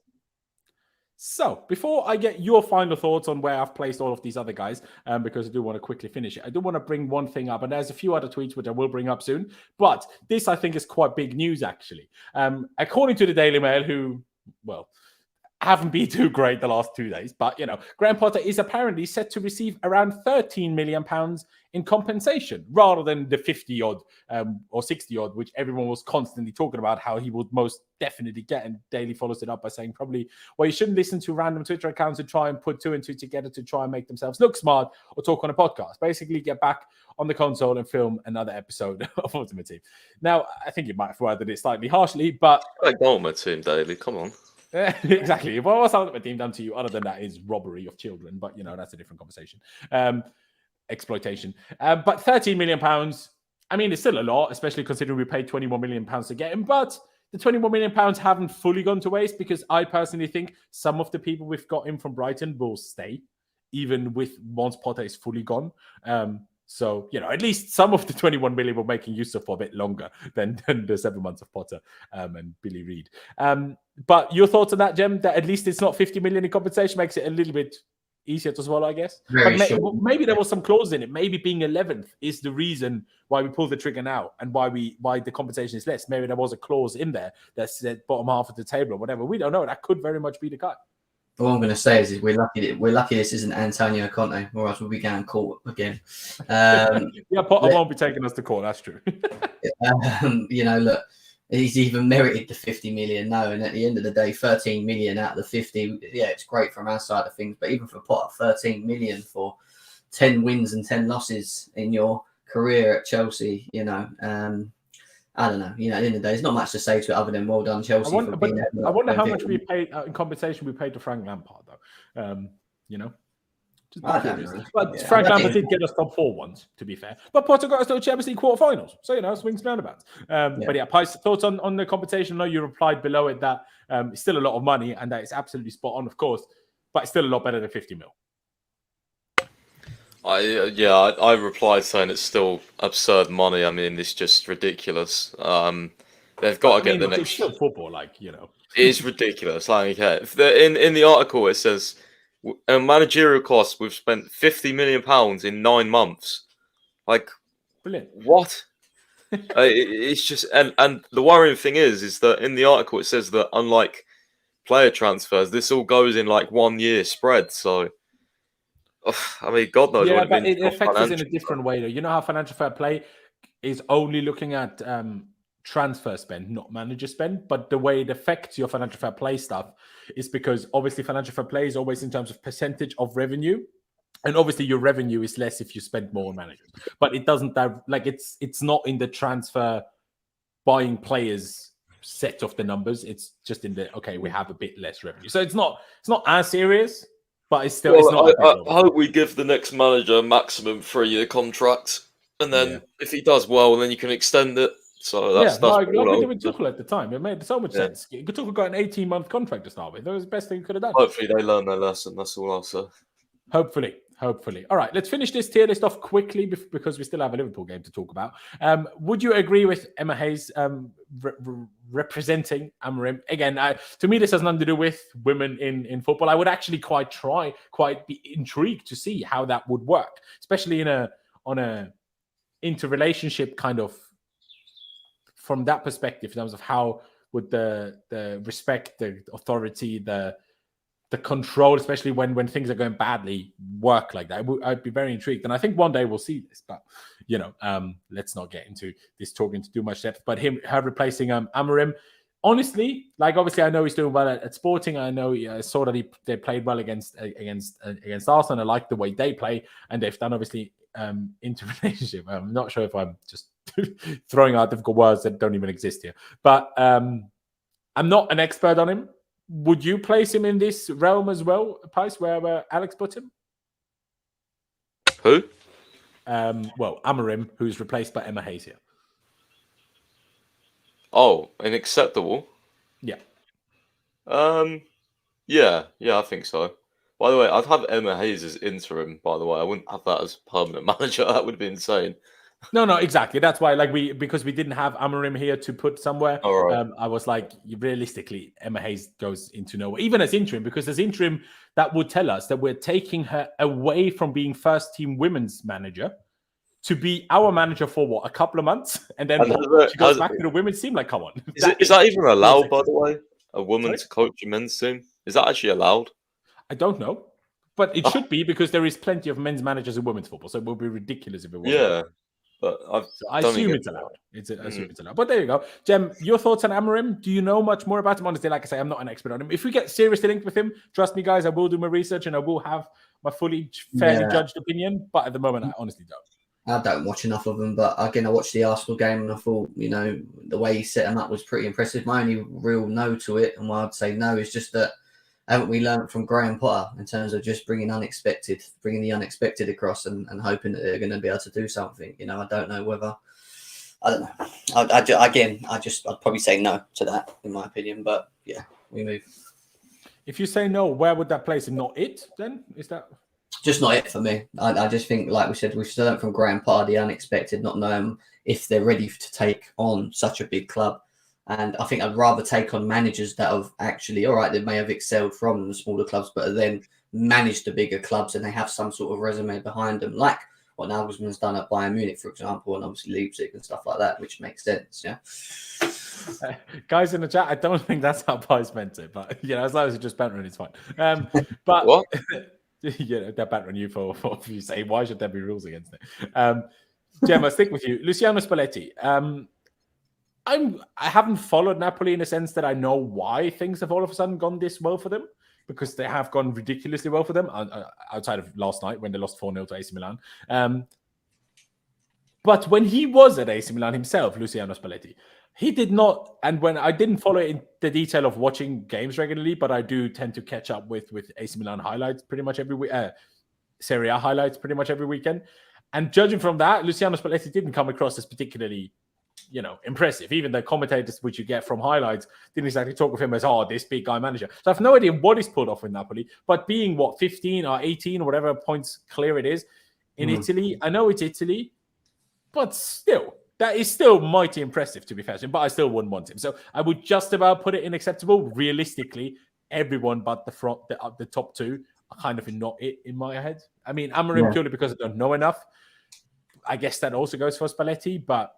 So, before I get your final thoughts on where I've placed all of these other guys, because I do want to quickly finish it, I do want to bring one thing up, and there's a few other tweets which I will bring up soon, but this, I think, is quite big news, actually. According to the Daily Mail, haven't been too great the last 2 days. But, Graham Potter is apparently set to receive around £13 million in compensation rather than the 50 odd or 60 odd, which everyone was constantly talking about how he would most definitely get. And Daily follows it up by saying probably, well, you shouldn't listen to random Twitter accounts and try and put 2 and 2 together to try and make themselves look smart or talk on a podcast. Basically, get back on the console and film another episode of Ultimate Team. Now, I think you might have worded it slightly harshly, but... Like Ultimate Team, Daily, come on. Exactly. Well, what's Ultimate Team done to you other than that is robbery of children, but, that's a different conversation. Exploitation. But £13 million, I mean, it's still a lot, especially considering we paid £21 million to get him, but the £21 million haven't fully gone to waste because I personally think some of the people we've got in from Brighton will stay, even once Potter is fully gone. So, at least some of the 21 million we're making use of for a bit longer than the 7 months of Potter and Billy Reid. But your thoughts on that, Jem, that at least it's not 50 million in compensation makes it a little bit easier to swallow, I guess. Maybe there was some clause in it. Maybe being 11th is the reason why we pulled the trigger now and why the compensation is less. Maybe there was a clause in there that said bottom half of the table or whatever. We don't know. That could very much be the cut. All I'm going to say is we're lucky this isn't Antonio Conte, or else we'll be going court again. Potter won't be taking us to court. That's true. Look, he's even merited the 50 million now, and at the end of the day, 13 million out of the 50. Yeah, it's great from our side of things, but even for Potter, 13 million for 10 wins and 10 losses in your career at Chelsea, I don't know. At the end of the day, there's not much to say to it other than well done, Chelsea. I wonder how much we paid in compensation we paid to Frank Lampard, though. But Frank Lampard did get us top 4 once, to be fair. But Potter got us to the Champions League quarterfinals. So, swings and roundabouts. But yeah, Pice, thoughts on the compensation? I know you replied below it that it's still a lot of money and that it's absolutely spot on, of course, but it's still a lot better than 50 mil. I replied saying it's still absurd money. I mean, it's just ridiculous. They've got to get the next. It's still football, It is ridiculous. In the article, it says, a managerial cost, we've spent £50 million in 9 months. Brilliant. What? It's just, and the worrying thing is that in the article, it says that unlike player transfers, this all goes in 1 year spread. So, I mean, God knows. Yeah, but it affects us in a different way, though. You know how financial fair play is only looking at transfer spend, not manager spend. But the way it affects your financial fair play stuff is because obviously financial fair play is always in terms of percentage of revenue, and obviously your revenue is less if you spend more on managers. But it doesn't it's not in the transfer buying players set of the numbers. It's just in the we have a bit less revenue, so it's not as serious. But it's still. Well, it's not. I hope we give the next manager a maximum 3-year contract, and then if he does well, then you can extend it. So that's like we did with Tuchel at the time. It made so much sense. Tuchel got an 18-month contract to start with. That was the best thing he could have done. Hopefully, they learn their lesson. That's all I'll say. Hopefully. All right, let's finish this tier list off quickly because we still have a Liverpool game to talk about. Would you agree with Emma Hayes representing Amorim? Again, to me, this has nothing to do with women in football. I would actually quite be intrigued to see how that would work, especially on a interrelationship kind of from that perspective, in terms of how would the respect, the authority, the control, especially when things are going badly, work like that. I'd be very intrigued, and I think one day we'll see this. But let's not get into this talking to too much depth. But her replacing Amorim, honestly, obviously I know he's doing well at Sporting. I know I saw that they played well against Arsenal. I like the way they play, and they've done obviously interrelationship. I'm not sure if I'm just throwing out difficult words that don't even exist here, but I'm not an expert on him. Would you place him in this realm as well, Pice, where Alex put him? Who? Amorim, who's replaced by Emma Hayes here. Oh, unacceptable? Yeah. Yeah, I think so. By the way, I'd have Emma Hayes as interim, by the way. I wouldn't have that as permanent manager. That would be insane. No, exactly. That's why, because we didn't have Amorim here to put somewhere. Right. I was like, realistically, Emma Hayes goes into nowhere, even as interim, because as interim, that would tell us that we're taking her away from being first team women's manager to be our manager for a couple of months, and then she goes back to the women's team. Come on, is that even allowed? By the way, a woman to coach a men's team? Is that actually allowed? I don't know, but it should be because there is plenty of men's managers in women's football, so it would be ridiculous if it wasn't. Yeah, but I assume it's allowed. I assume it's allowed. But there you go. Jem, your thoughts on Amorim? Do you know much more about him? Honestly, like I say, I'm not an expert on him. If we get seriously linked with him, trust me, guys, I will do my research and I will have my fairly judged opinion. But at the moment, I honestly don't. I don't watch enough of them, but again, I watched the Arsenal game and I thought, the way he set them up was pretty impressive. My only real no to it, and why I'd say no, is just that haven't we learned from Graham Potter in terms of just bringing the unexpected across and hoping that they're going to be able to do something? I don't know whether. I don't know. I'd probably say no to that, in my opinion. But yeah, we move. If you say no, where would that place him? Not it, then? Is that just not it for me? I just think, like we said, we've learned from Graham Potter the unexpected, not knowing if they're ready to take on such a big club. And I think I'd rather take on managers that have actually, all right, they may have excelled from the smaller clubs, but then managed the bigger clubs and they have some sort of resume behind them, like what Nagelsmann's done at Bayern Munich, for example, and obviously Leipzig and stuff like that, which makes sense, yeah. Guys in the chat, I don't think that's how Pies meant it, but as long as it's just bantering, it's fine. But what? They're bantering you for you say, why should there be rules against it? Jem, I'll stick with you. Luciano Spalletti. I haven't followed Napoli in a sense that I know why things have all of a sudden gone this well for them, because they have gone ridiculously well for them outside of last night when they lost 4-0 to AC Milan. But when he was at AC Milan himself, Luciano Spalletti, he did not, and when I didn't follow in the detail of watching games regularly, but I do tend to catch up with AC Milan highlights pretty much every week, Serie A highlights pretty much every weekend. And judging from that, Luciano Spalletti didn't come across as particularly impressive. Even the commentators which you get from highlights didn't exactly talk of him as, this big guy manager. So I have no idea what he's pulled off with Napoli, but being 15 or 18 or whatever points clear it is in Italy, I know it's Italy, but still, that is still mighty impressive to be fair to him, but I still wouldn't want him. So I would just about put it in acceptable. Realistically, everyone but the top two are kind of not it in my head. I mean, Amorim purely because I don't know enough. I guess that also goes for Spalletti, but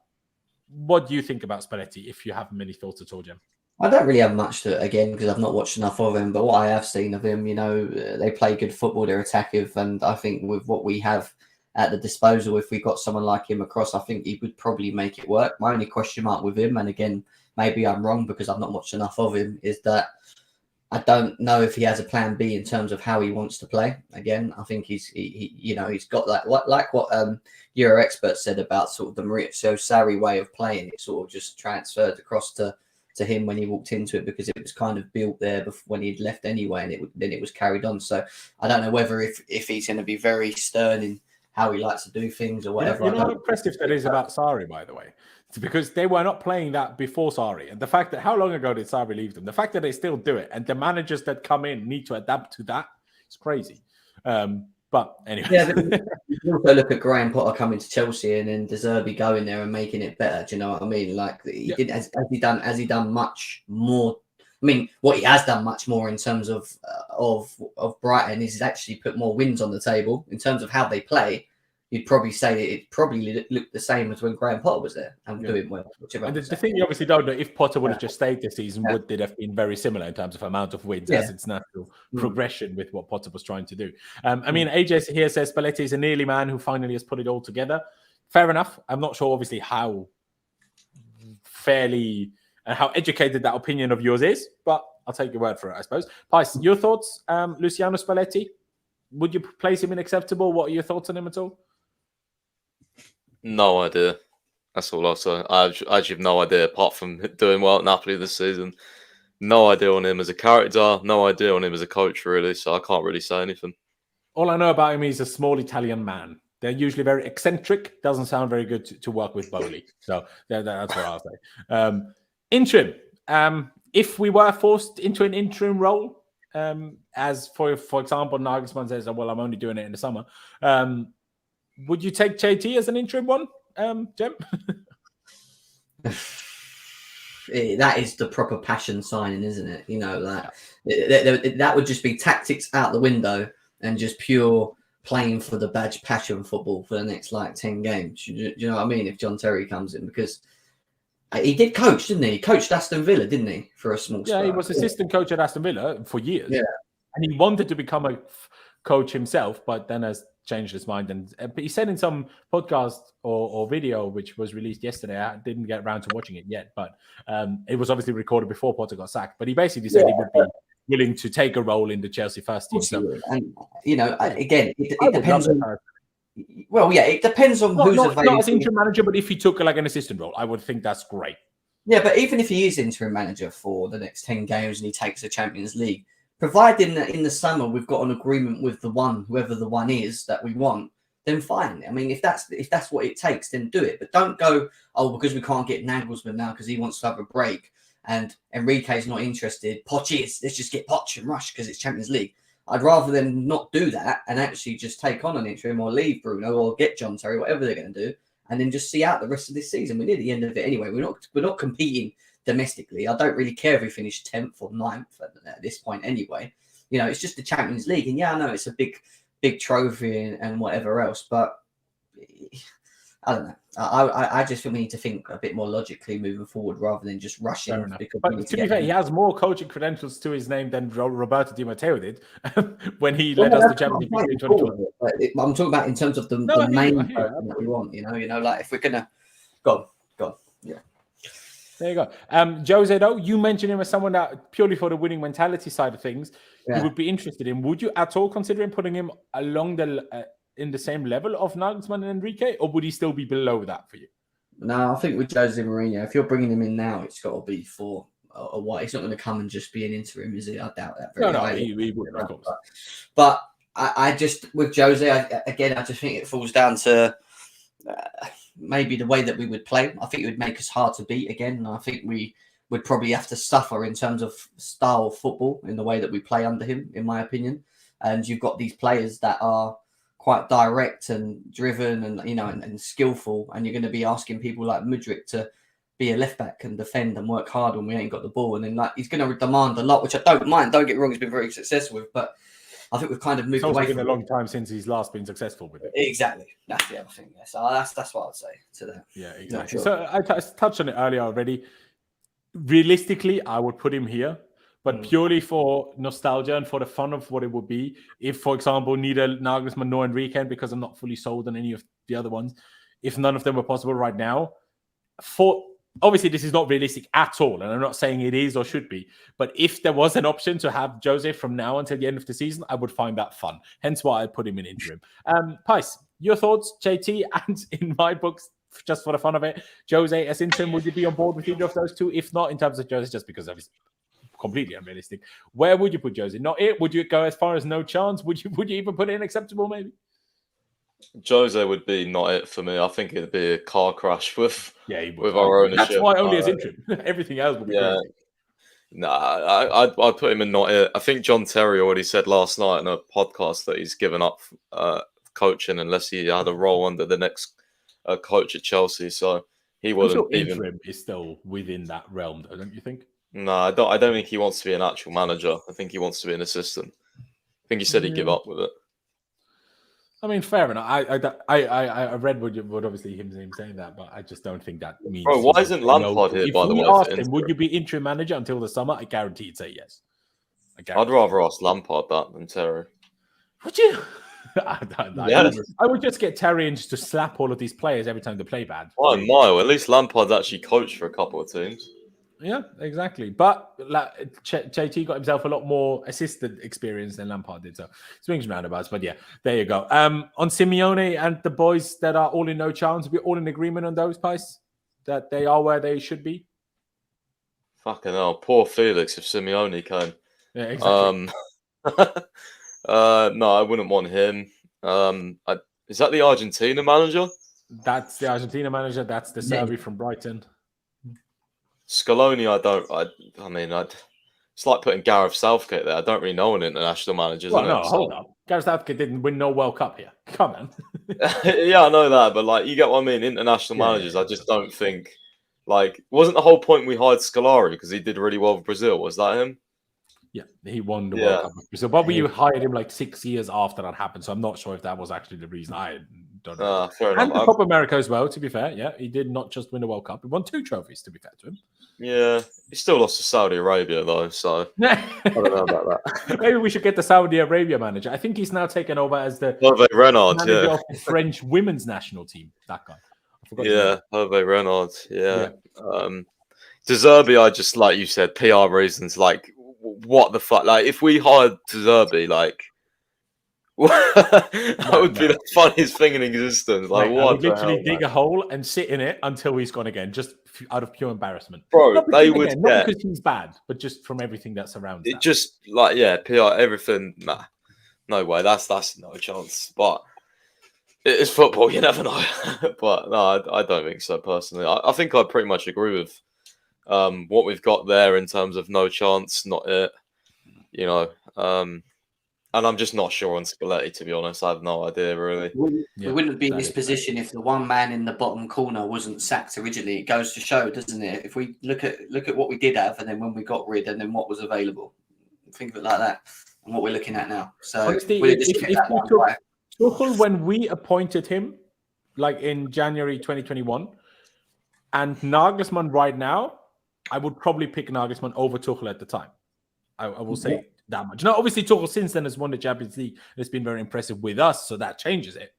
what do you think about Spalletti, if you have many thoughts at all, Jim? I don't really have much to it, again, because I've not watched enough of him. But what I have seen of him, they play good football, they're attackive. And I think with what we have at the disposal, if we got someone like him across, I think he would probably make it work. My only question mark with him, and again, maybe I'm wrong because I've not watched enough of him, is that I don't know if he has a plan B in terms of how he wants to play. Again, I think he's got that, like what Euro experts said about sort of the Maurizio Sarri way of playing. It sort of just transferred across to him when he walked into it, because it was kind of built there before, when he'd left anyway, and then it was carried on. So I don't know whether if he's going to be very stern in how he likes to do things or whatever. You know how impressive that is about Sarri, by the way? It's because they were not playing that before Sarri. And the fact that, how long ago did Sarri leave them? The fact that they still do it, and the managers that come in need to adapt to that, it's crazy. But anyway. Yeah, but you also look at Graham Potter coming to Chelsea and then De Zerbi going there and making it better. Do you know what I mean? Like, he did, has he done much more? I mean, what he has done much more in terms of Brighton is actually put more wins on the table. In terms of how they play, you'd probably say it probably looked the same as when Graham Potter was there and doing well. And the thing you obviously don't know, if Potter would have just stayed this season, would it have been very similar in terms of amount of wins as its natural progression with what Potter was trying to do? I mean, AJ here says Spalletti is a nearly man who finally has put it all together. Fair enough. I'm not sure, obviously, how fairly and how educated that opinion of yours is, but I'll take your word for it, I suppose. Pice, your thoughts, Luciano Spalletti? Would you place him in acceptable? What are your thoughts on him at all? No idea. That's all I'll say. I actually have no idea, apart from doing well at Napoli this season. No idea on him as a character. No idea on him as a coach, really. So I can't really say anything. All I know about him is a small Italian man. They're usually very eccentric. Doesn't sound very good to work with Bowley. So that's what I'll say. Interim. If we were forced into an interim role, as for example, Nagelsmann says, well, I'm only doing it in the summer. Would you take JT as an interim one, Jem? That is the proper passion signing, isn't it? That would just be tactics out the window and just pure playing for the badge passion football for the next 10 games. Do you know what I mean? If John Terry comes in, because He did coach, didn't he? He coached Aston Villa, didn't he, for a small Yeah, spell? he was assistant coach at Aston Villa for years. Yeah. And he wanted to become a coach himself, but then has changed his mind. And he said in some podcast or video, which was released yesterday, I didn't get around to watching it yet, but it was obviously recorded before Potter got sacked. But he basically said he would be willing to take a role in the Chelsea first team. So, and, you know, again, it depends on... Well, yeah, it depends on who's available. Not as interim manager, but if he took like an assistant role, I would think that's great. Yeah, but even if he is interim manager for the next 10 games and he takes the Champions League, providing that in the summer we've got an agreement with the one, whoever the one is that we want, then fine. I mean, if that's what it takes, then do it. But don't go, oh, because we can't get Nagelsmann now because he wants to have a break and Enrique's not interested. Poch is. Let's just get Poch and rush because it's Champions League. I'd rather them not do that and actually just take on an interim or leave Bruno or get John Terry, whatever they're going to do, and then just see out the rest of this season. We're near the end of it anyway. We're not competing domestically. I don't really care if we finish 10th or 9th at this point anyway. You know, it's just the Champions League. And yeah, I know it's a big trophy and whatever else, but I don't know. I just think we need to think a bit more logically moving forward rather than just rushing. But to be fair, he has more coaching credentials to his name than Roberto Di Matteo did when he led us to Champions League in 2020. I'm talking about in terms of the main person that we want. You know, like if we're gonna go on, yeah. There you go. Jose, though, you mentioned him as someone that purely for the winning mentality side of things, you would be interested in. Would you at all consider putting him along in the same level of Nagelsmann and Enrique, or would he still be below that for you? No, I think with Jose Mourinho, if you're bringing him in now, it's got to be for a while. He's not going to come and just be an interim, is he? I doubt that. No, he would, of course. But I just, with Jose, I just think it falls down to maybe the way that we would play. I think it would make us hard to beat again. And I think we would probably have to suffer in terms of style of football in the way that we play under him, in my opinion. And you've got these players that are quite direct and driven and, you know, and skillful. And you're going to be asking people like Mudryk to be a left back and defend and work hard when we ain't got the ball. And then like he's going to demand a lot, which I don't mind. Don't get me wrong, he's been very successful with, but I think we've kind of moved away. It's been a long time since he's last been successful with it. Exactly. That's the other thing. Yeah. So that's what I'd say to that. Yeah, exactly. So I touched on it earlier already. Realistically, I would put him here, but purely for nostalgia and for the fun of what it would be. If, for example, neither Nagelsmann nor Enrique, because I'm not fully sold on any of the other ones, if none of them were possible right now, obviously this is not realistic at all, and I'm not saying it is or should be, but if there was an option to have Jose from now until the end of the season, I would find that fun. Hence why I put him in interim. Pice, your thoughts, JT, and in my books, just for the fun of it, Jose as interim, would you be on board with either of those two? If not, in terms of Jose, just because obviously completely unrealistic, where would you put Jose? Not it? Would you go as far as no chance? Would you even put it in acceptable maybe? Jose would be not it for me. I think it'd be a car crash with our ownership. That's why only as interim. Everything else would be crazy. I'd put him in not it. I think John Terry already said last night in a podcast that he's given up coaching unless he had a role under the next coach at Chelsea. So he wouldn't even. Interim is still within that realm, though, don't you think? No, I don't think he wants to be an actual manager. I think he wants to be an assistant. I think he said he'd give up with it. I mean, fair enough. I read what obviously him saying that, but I just don't think that means. Bro, why isn't Lampard here? By the way, asked him, would you be interim manager until the summer? I guarantee he'd say yes. I'd rather ask Lampard that than Terry. Would you? I would just get Terry and just to slap all of these players every time they play bad. Oh no! At least Lampard's actually coached for a couple of teams. Yeah, exactly. But JT got himself a lot more assistant experience than Lampard did. So swings and roundabouts. But yeah, there you go. On Simeone and the boys that are all in no chance, we're all in agreement on those, Pice? That they are where they should be? Fucking hell. Poor Felix if Simeone came. Yeah, exactly. No, I wouldn't want him. Is that the Argentina manager? That's the Argentina manager. That's De Zerbi from Brighton. Scaloni, it's like putting Gareth Southgate there. I don't really know an international manager. Hold up. Gareth Southgate didn't win no World Cup here. Come on. Yeah, I know that, but like, you get what I mean? International managers, I just don't think, like, wasn't the whole point we hired Scolari because he did really well with Brazil? Was that him? Yeah, he won the World Cup with Brazil. But we hired him like 6 years after that happened, so I'm not sure if that was actually the reason. I done. Fair And enough. the Copa America as well, to be fair. Yeah, he did not just win the World Cup. He won 2 trophies, to be fair to him. Yeah, he still lost to Saudi Arabia, though, so I don't know about that. Maybe we should get the Saudi Arabia manager. I think he's now taken over as the Hervé Renard, manager of the French women's national team. That guy. I forgot his name. Hervé Renard, De Zerbi, I just, like you said, PR reasons, like, what the fuck? Like, if we hired De Zerbi, like, that would be the funniest thing in existence. Like, Mate, what I would the literally hell, dig man? a hole and sit in it until he's gone again, just out of pure embarrassment. Bro, not they because, would again, not because he's bad, but just from everything that surrounds It that. just, like, yeah, PR, everything, nah. No way, that's no chance. But it's football, you never know. But no, I don't think so, personally. I think I pretty much agree with what we've got there in terms of no chance, not it. You know, and I'm just not sure on Spalletti, to be honest. I have no idea, really. We wouldn't be in this position if the one man in the bottom corner wasn't sacked originally. It goes to show, doesn't it? If we look at what we did have, and then when we got rid, and then what was available, think of it like that, and what we're looking at now. So honestly, we'll just get that one right. Tuchel, when we appointed him, like in January 2021, and Nagelsmann right now, I would probably pick Nagelsmann over Tuchel at the time. I will say that much. Now, obviously, Tuchel since then has won the Champions League and it's been very impressive with us, so that changes it.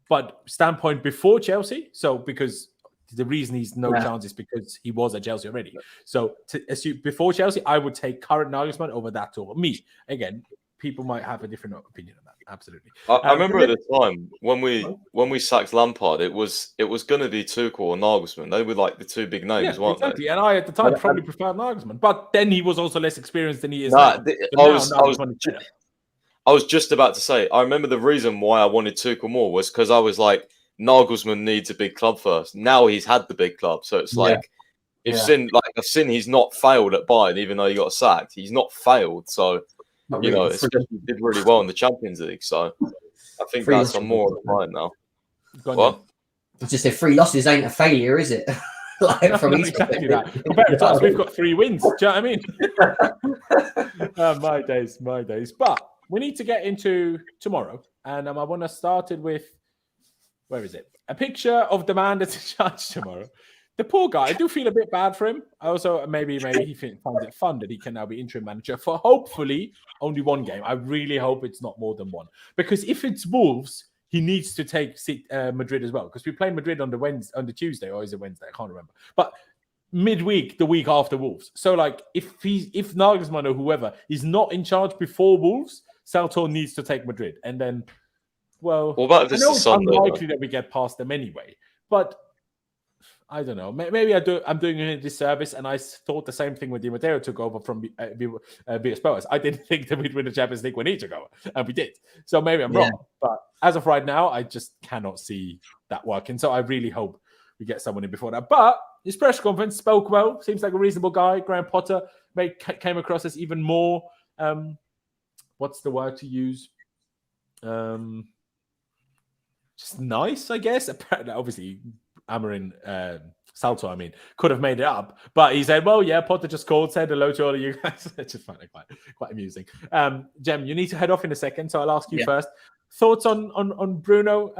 But standpoint before Chelsea, so because the reason he's no chance is because he was at Chelsea already. So to assume before Chelsea, I would take current Nagelsmann over that Tuchel. Me, again, people might have a different opinion on that. Absolutely. I remember at the time when we sacked Lampard, it was going to be Tuchel or Nagelsmann. They were like the two big names, weren't exactly. they? And I at the time probably preferred Nagelsmann, but then he was also less experienced than he is Nah, now. I was just about to say. I remember the reason why I wanted Tuchel more was because I was like, Nagelsmann needs a big club first. Now he's had the big club, so it's like I've seen he's not failed at Bayern, even though he got sacked. He's not failed, so. You know, especially did really well in the Champions League, so I think that's on more of mine now. What? I just said 3 losses ain't a failure, is it? Like from exactly that. Compared to us, we've got 3 wins. Do you know what I mean? My days. But we need to get into tomorrow, and I want to start it with where is it? A picture of the man that's in charge tomorrow. The poor guy, I do feel a bit bad for him. Also, maybe he finds it fun that he can now be interim manager for hopefully only 1 game. I really hope it's not more than 1. Because if it's Wolves, he needs to take Madrid as well. Because we play Madrid on the Tuesday, or is it Wednesday? I can't remember. But midweek, the week after Wolves. So, like, if Nagelsmann or whoever is not in charge before Wolves, Saltor needs to take Madrid. And then, well, what about this I know it's Sunday, unlikely that we get past them anyway. But I don't know. Maybe I'm doing him a disservice, and I thought the same thing when Di Matteo took over from Villas-Boas. I didn't think that we'd win the Champions League when he took over, and we did. So maybe I'm wrong. But as of right now, I just cannot see that working. So I really hope we get someone in before that. But his press conference spoke well. Seems like a reasonable guy. Graham Potter came across as even more. What's the word to use? Just nice, I guess. Apparently, obviously. Amorim, Salto, could have made it up, but he said, "Well, yeah, Potter just called, said hello to all of you guys." I just find it quite amusing. Jem, you need to head off in a second, so I'll ask you first. Thoughts on Bruno,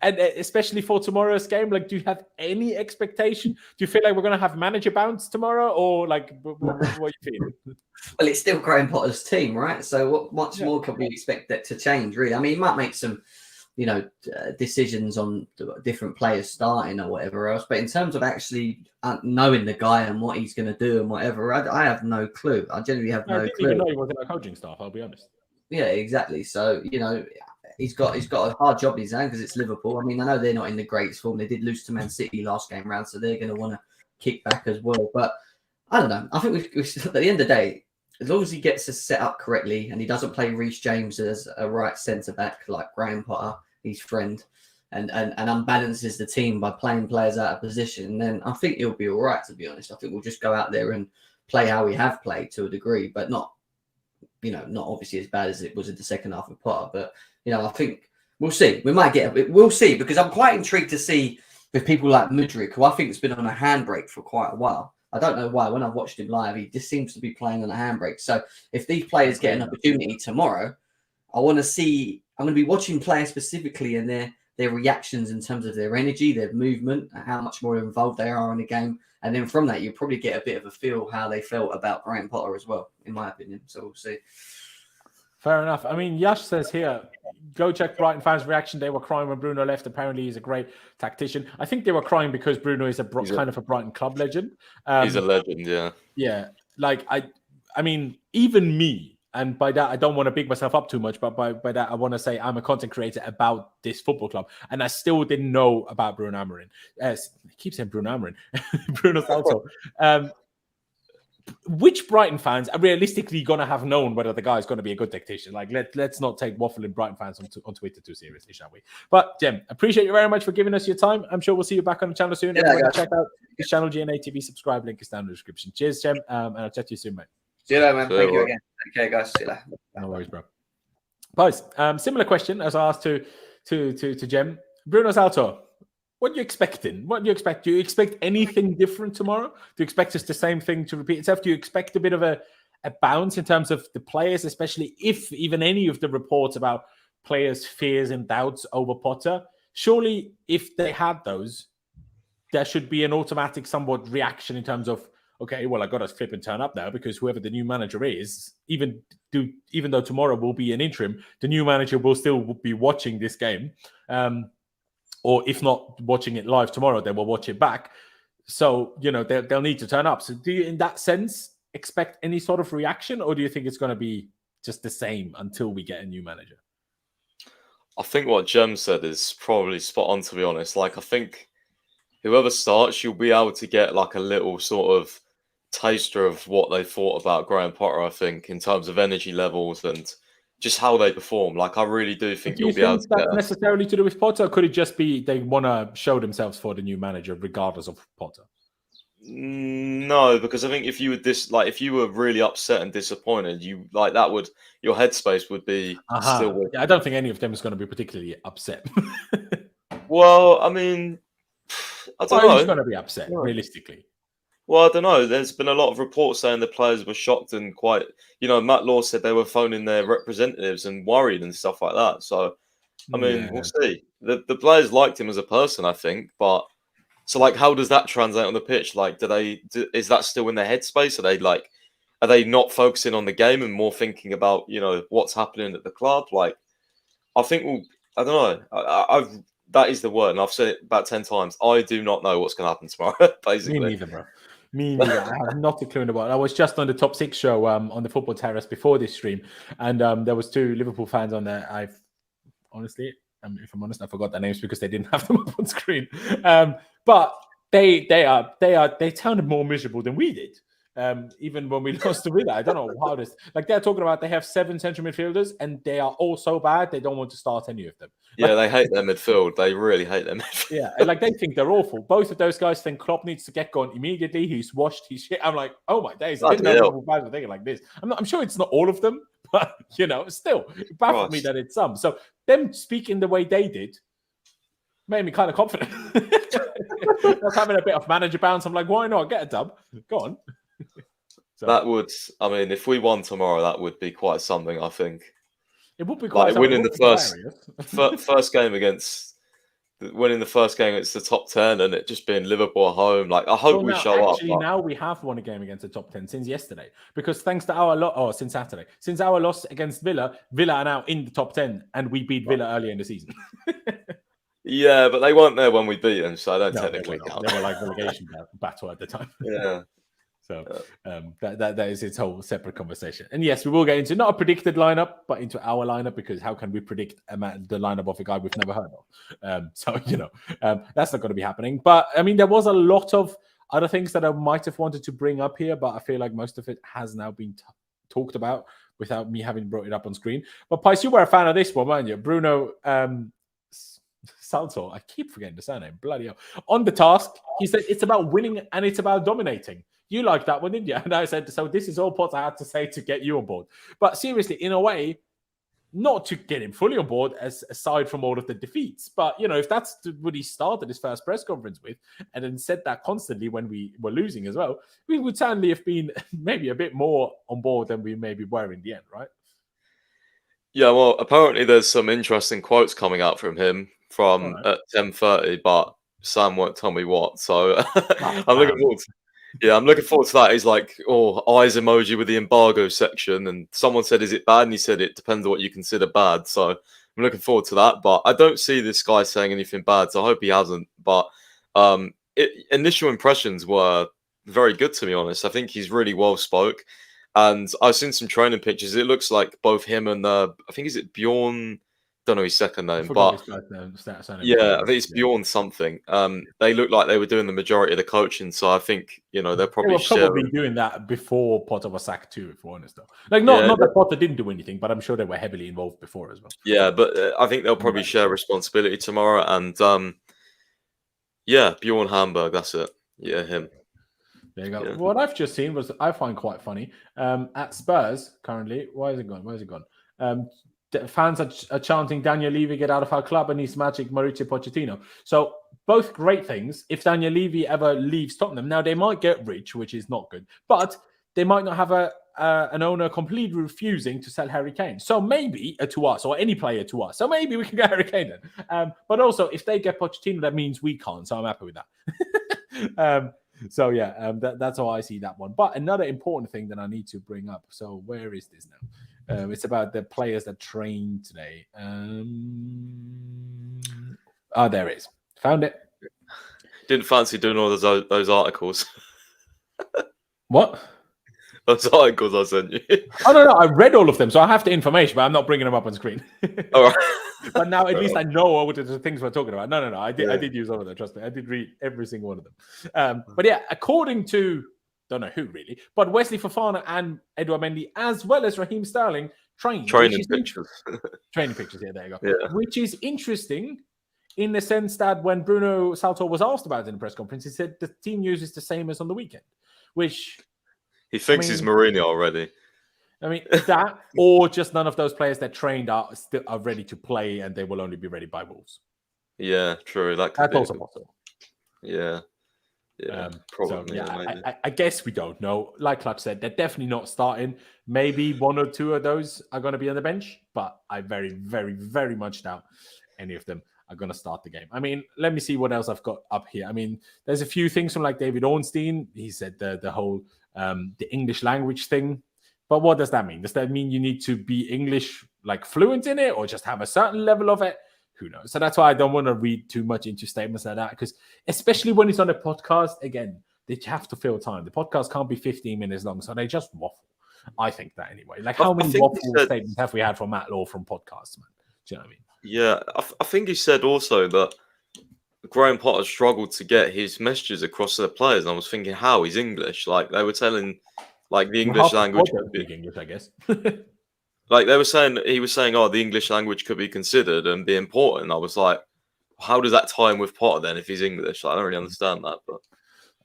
and especially for tomorrow's game. Like, do you have any expectation? Do you feel like we're going to have manager bounce tomorrow, or like what are you feeling? Well, it's still Graham Potter's team, right? So what much more can we expect that to change? Really, he might make some. Decisions on different players starting or whatever else. But in terms of actually knowing the guy and what he's going to do and whatever, I have no clue. I generally have no clue. I didn't even know he wasn't a coaching staff, I'll be honest. Yeah, exactly. So, he's got a hard job in his hand because it's Liverpool. I know they're not in the greatest form. They did lose to Man City last game round, so they're going to want to kick back as well. But I don't know. I think we at the end of the day, as long as he gets us set up correctly and he doesn't play Reece James as a right centre-back like Graham Potter, his friend, and unbalances the team by playing players out of position, then I think he'll be all right, to be honest. I think we'll just go out there and play how we have played to a degree, but not obviously as bad as it was in the second half of Potter. But, I think we'll see. We'll see, because I'm quite intrigued to see with people like Mudryk, who I think has been on a handbrake for quite a while. I don't know why. When I've watched him live, he just seems to be playing on a handbrake. So if these players get an opportunity tomorrow, I want to see I'm going to be watching players specifically and their reactions in terms of their energy, their movement, and how much more involved they are in the game. And then from that, you'll probably get a bit of a feel how they felt about Graham Potter as well, in my opinion. So we'll see. Fair enough. I mean, Yash says here, go check Brighton fans' reaction. They were crying when Bruno left. Apparently, he's a great tactician. I think they were crying because Bruno is kind of a Brighton club legend. He's a legend, yeah. Yeah. Like, I mean, even me, and by that, I don't want to big myself up too much, but by that, I want to say I'm a content creator about this football club, and I still didn't know about Bruno Amorim. I keep saying Bruno Amorim. Bruno Saltor. Which Brighton fans are realistically going to have known whether the guy is going to be a good tactician? Like, let's not take waffling Brighton fans on Twitter too seriously, shall we? But, Jem, appreciate you very much for giving us your time. I'm sure we'll see you back on the channel soon. Everyone check out his channel, GNA TV. Subscribe, link is down in the description. Cheers, Jem, and I'll chat to you soon, mate. See you later, man. Thank you again. Okay, guys. See you later. No worries, bro. Guys, similar question as I asked to Jem. Bruno Saltor, what are you expecting? What do you expect? Do you expect anything different tomorrow? Do you expect just the same thing to repeat itself? Do you expect a bit of a bounce in terms of the players, especially if even any of the reports about players' fears and doubts over Potter? Surely, if they had those, there should be an automatic somewhat reaction in terms of, okay, well, I got to flip and turn up now because whoever the new manager is, even though tomorrow will be an interim, the new manager will still be watching this game. Or if not watching it live tomorrow, they will watch it back. So, they'll need to turn up. So do you, in that sense, expect any sort of reaction? Or do you think it's going to be just the same until we get a new manager? I think what Jem said is probably spot on, to be honest. Like, I think whoever starts, you'll be able to get like a little sort of taster of what they thought about Graham Potter, I think, in terms of energy levels and just how they perform. Like, I really do think you'll be able to get necessarily to do with Potter, or could it just be they want to show themselves for the new manager regardless of Potter? No, because I think if you were if you were really upset and disappointed, your headspace would be still. Yeah, I don't think any of them is going to be particularly upset. Well, I mean, I don't know. Who's going to be upset realistically? Well, I don't know. There's been a lot of reports saying the players were shocked and quite, Matt Law said they were phoning their representatives and worried and stuff like that. So, I mean, we'll see. The players liked him as a person, I think. But, so, like, how does that translate on the pitch? Like, is that still in their headspace? Are they not focusing on the game and more thinking about, what's happening at the club? Like, I think I don't know. That is the word, and I've said it about 10 times. I do not know what's going to happen tomorrow, basically. Me neither, bro. Me neither. I have not a clue about it. I was just on the Top 6 show on the Football Terrace before this stream, and there was 2 Liverpool fans on there. Honestly, if I'm honest, I forgot their names because they didn't have them up on screen. But they sounded more miserable than we did. Even when we lost to Villa, I don't know how this. Like, they're talking about they have 7 central midfielders and they are all so bad they don't want to start any of them. Yeah, they hate their midfield. They really hate their midfield. Yeah, and like they think they're awful. Both of those guys think Klopp needs to get going immediately. He's washed. He's shit. I'm like, oh my days! I didn't know Liverpool fans were thinking like this. I'm sure it's not all of them, but still, it baffled me that it's some. So them speaking the way they did made me kind of confident. That's having a bit of manager bounce. I'm like, why not get a dub? Go on. So, that would, I mean, if we won tomorrow, that would be quite something, I think. It would be quite winning the first game against the top 10 and it just being Liverpool at home. Like, I hope we show up. Actually, now we have won a game against the top 10 since yesterday because thanks to our loss, since Saturday, since our loss against Villa are now in the top 10 and we beat Villa earlier in the season. Yeah, but they weren't there when we beat them, so I don't technically count. They were like relegation battle at the time. Yeah. So that is its whole separate conversation. And yes, we will get into not a predicted lineup, but into our lineup because how can we predict the lineup of a guy we've never heard of? That's not going to be happening. But I mean, there was a lot of other things that I might have wanted to bring up here, but I feel like most of it has now been talked about without me having brought it up on screen. But Pice, you were a fan of this one, weren't you? Bruno Saltor. I keep forgetting the surname. Bloody hell. On the task, he said it's about winning and it's about dominating. You liked that one, didn't you? And I said, so this is all Potter had to say to get you on board. But seriously, in a way, not to get him fully on board, aside from all of the defeats. But, if that's what he started his first press conference with, and then said that constantly when we were losing as well, we would certainly have been maybe a bit more on board than we maybe were in the end, right? Yeah, well, apparently there's some interesting quotes coming out from him from Alright. at 10:30, but Sam won't tell me what. So Ah, I'm looking damn. forward to, yeah, I'm looking forward to that. He's like, oh, eyes emoji with the embargo section, and someone said, "Is it bad?" And he said, "It depends on what you consider bad." So I'm looking forward to that. But I don't see this guy saying anything bad, so I hope he hasn't. But initial impressions were very good, to be honest. I think he's really well spoke. And I've seen some training pictures. It looks like both him and I think is it Bjorn? Don't know his second I name, forgot but his surname. yeah, I think it's Bjorn something. They look like they were doing the majority of the coaching, so I think they'll They probably were probably share. doing that before Potter was sacked too, if we're honest though. Like not that Potter didn't do anything, but I'm sure they were heavily involved before as well. Yeah, but I think they'll probably share responsibility tomorrow. And yeah, Bjorn Hamburg, that's it. Yeah, him. There you go. Yeah. What I've just seen was I find quite funny. At Spurs currently, why is it gone? Where's it gone? Fans are chanting Daniel Levy get out of our club and he's magic Mauricio Pochettino. So both great things. If Daniel Levy ever leaves Tottenham, now they might get rich, which is not good, but they might not have an owner completely refusing to sell Harry Kane. So maybe to us or any player to us. So maybe we can get Harry Kane then. But also if they get Pochettino, that means we can't. So I'm happy with that. So yeah, that's how I see that one. But another important thing that I need to bring up. So where is this now? It's about the players that trained today. There it is. Found it. Didn't fancy doing all those articles. What? Those articles I sent you. Oh no, I read all of them, so I have the information, but I'm not bringing them up on screen. All right. But now at least I know what the things we're talking about. No, I did use all of them. Trust me, I did read every single one of them. But yeah, according to don't know who really, but Wesley Fofana and Edouard Mendy, as well as Raheem Sterling, training pictures. Training pictures. Yeah, there you go. Yeah. Which is interesting in the sense that when Bruno Saltor was asked about it in the press conference, he said the team uses the same as on the weekend, which he thinks he's Mourinho already. I mean, that or just none of those players that trained are ready to play and they will only be ready by Wolves. Yeah, true. That's also possible. Yeah. Yeah, probably. So, yeah, I guess we don't know. Like Clutch said, they're definitely not starting. Maybe one or two of those are going to be on the bench, but I very, very, very much doubt any of them are going to start the game. I mean, let me see what else I've got up here. I mean, there's a few things from like David Ornstein. He said the whole the English language thing. But what does that mean? Does that mean you need to be English, like fluent in it, or just have a certain level of it? Who knows? So that's why I don't want to read too much into statements like that, because especially when it's on a podcast, again, they have to fill time. The podcast can't be 15 minutes long, so they just waffle. I think that anyway. Like how many waffle statements have we had from Matt Law from podcasts, man? Do you know what I mean? Yeah, I think he said also that Graham Potter struggled to get his messages across to the players, and I was thinking, how? He's English. Like they were telling, like the English language. English, I guess. Like they were saying, he was saying, oh, the English language could be considered and be important. I was like, how does that tie in with Potter then if he's English? Like, I don't really understand that. But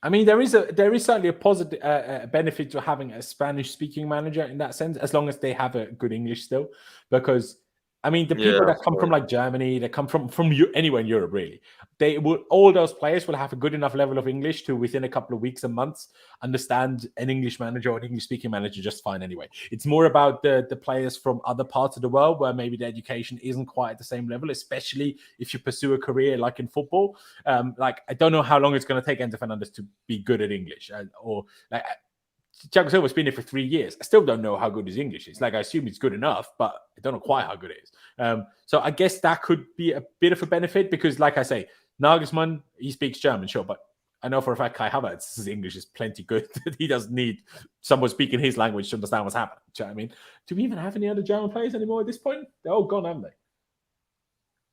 I mean, there is certainly a positive benefit to having a Spanish-speaking manager in that sense, as long as they have a good English still. Because I mean, the people that come from like Germany, that come from anywhere in Europe, really, all those players will have a good enough level of English to within a couple of weeks and months understand an English manager or an English-speaking manager just fine anyway. It's more about the players from other parts of the world where maybe the education isn't quite at the same level, especially if you pursue a career like in football. Like I don't know how long it's going to take Enzo Fernandez to be good at English, or like. Thiago Silva's been here for 3 years. I still don't know how good his English is. Like, I assume it's good enough, but I don't know quite how good it is. So I guess that could be a bit of a benefit because, like I say, Nagelsmann, he speaks German, sure, but I know for a fact Kai Havertz's English is plenty good. He doesn't need someone speaking his language to understand what's happening. Do you know what I mean? Do we even have any other German players anymore at this point? They're all gone, haven't they?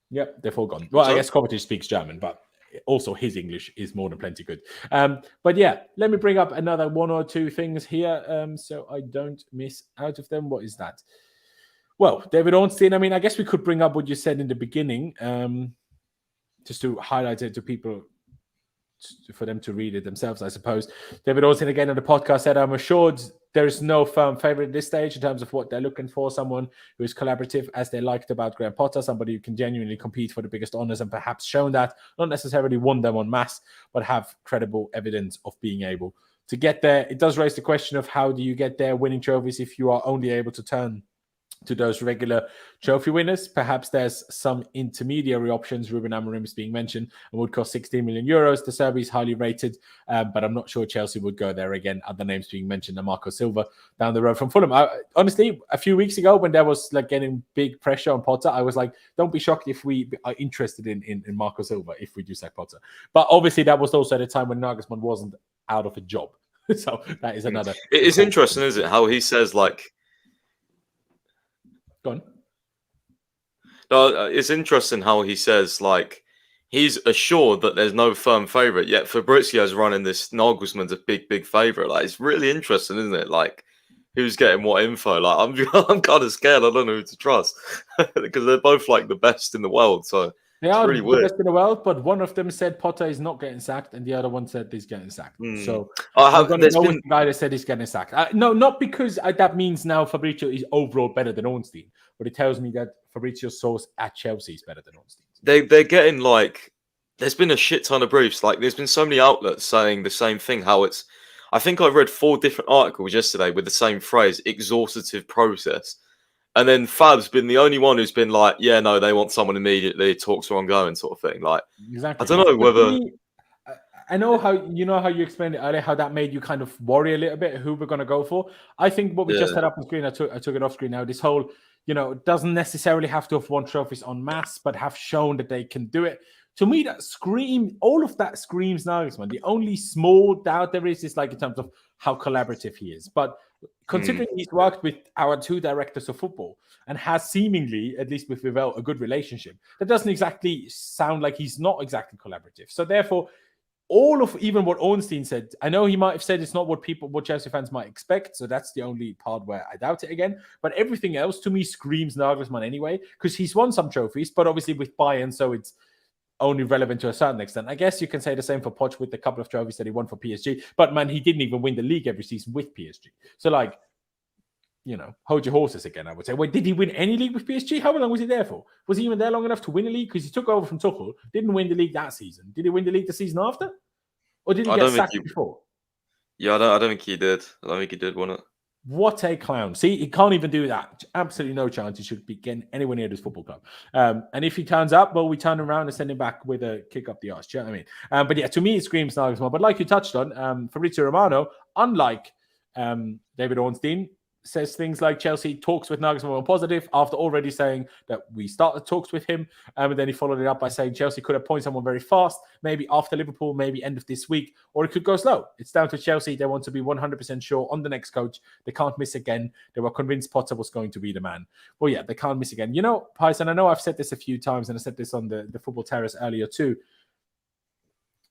Yep, they've all gone. Well, I guess Kovacic speaks German, but also his English is more than plenty good. But yeah, let me bring up another one or two things here so I don't miss out of them. What is that? Well, David Ornstein, I mean, I guess we could bring up what you said in the beginning just to highlight it to people for them to read it themselves, I suppose. David Ornstein again on the podcast said, I'm assured there is no firm favorite at this stage in terms of what they're looking for. Someone who is collaborative as they liked about Graham Potter, somebody who can genuinely compete for the biggest honors and perhaps shown that, not necessarily won them en masse, but have credible evidence of being able to get there. It does raise the question of how do you get there winning trophies if you are only able to turn to those regular trophy winners. Perhaps there's some intermediary options. Ruben Amorim is being mentioned and would cost 16 million euros. De Zerbi is highly rated, but I'm not sure Chelsea would go there again. Other names being mentioned are Marco Silva down the road from Fulham. Honestly, a few weeks ago when there was like getting big pressure on Potter, I was like, don't be shocked if we are interested in Marco Silva if we do sack Potter. But obviously that was also at a time when Nagelsmann wasn't out of a job. So that is another. It's interesting, isn't it? How he says like. Go on. No, it's interesting how he says like he's assured that there's no firm favourite, yet Fabrizio's running this Nagelsmann's a big favourite. Like it's really interesting, isn't it? Like who's getting what info? Like I'm kind of scared. I don't know who to trust because they're both like the best in the world. So they are really the weird. best in the world, but one of them said Potter is not getting sacked, and the other one said he's getting sacked. So I'm going to go with the guy that said he's getting sacked. No, not because that means now Fabrizio is overall better than Ornstein, but it tells me that Fabrizio's source at Chelsea is better than Ornstein. They're getting like there's been a shit ton of briefs. Like there's been so many outlets saying the same thing. How it's I think I read 4 different articles yesterday with the same phrase, exhaustive process. And then Fab's been the only one who's been like, yeah, no, they want someone immediately, talks are ongoing sort of thing. Like, exactly. I don't know whether... I know how you explained it earlier, how that made you kind of worry a little bit who we're going to go for. I think what we just had up on screen, I took it off screen now, this whole, doesn't necessarily have to have won trophies en masse, but have shown that they can do it. To me, all of that screams Nagelsmann. The only small doubt there is like in terms of how collaborative he is. But considering he's worked with our 2 directors of football and has seemingly, at least with Vivell, a good relationship, that doesn't exactly sound like he's not exactly collaborative. So therefore, all of even what Ornstein said, I know he might have said it's not what Chelsea fans might expect. So that's the only part where I doubt it again. But everything else to me screams Nagelsmann anyway, because he's won some trophies, but obviously with Bayern, so it's only relevant to a certain extent. I guess you can say the same for Poch with the couple of trophies that he won for PSG. But man, he didn't even win the league every season with PSG. So like, hold your horses again, I would say. Wait, did he win any league with PSG? How long was he there for? Was he even there long enough to win a league? Because he took over from Tuchel, didn't win the league that season. Did he win the league the season after? Or did he get sacked before? Yeah, I don't think he did. I don't think he did win it. What a clown. See, he can't even do that. Absolutely no chance he should be getting anywhere near this football club. And if he turns up, well, we turn him around and send him back with a kick up the arse. Do you know what I mean? But yeah, to me, it screams Nagelsmann. But like you touched on, Fabrizio Romano, unlike David Ornstein, says things like Chelsea talks with Nagelsmann were positive after already saying that we started talks with him. And then he followed it up by saying Chelsea could appoint someone very fast, maybe after Liverpool, maybe end of this week, or it could go slow. It's down to Chelsea. They want to be 100% sure on the next coach. They can't miss again. They were convinced Potter was going to be the man. Well, yeah, they can't miss again. Python, I know I've said this a few times, and I said this on the Football Terrace earlier too.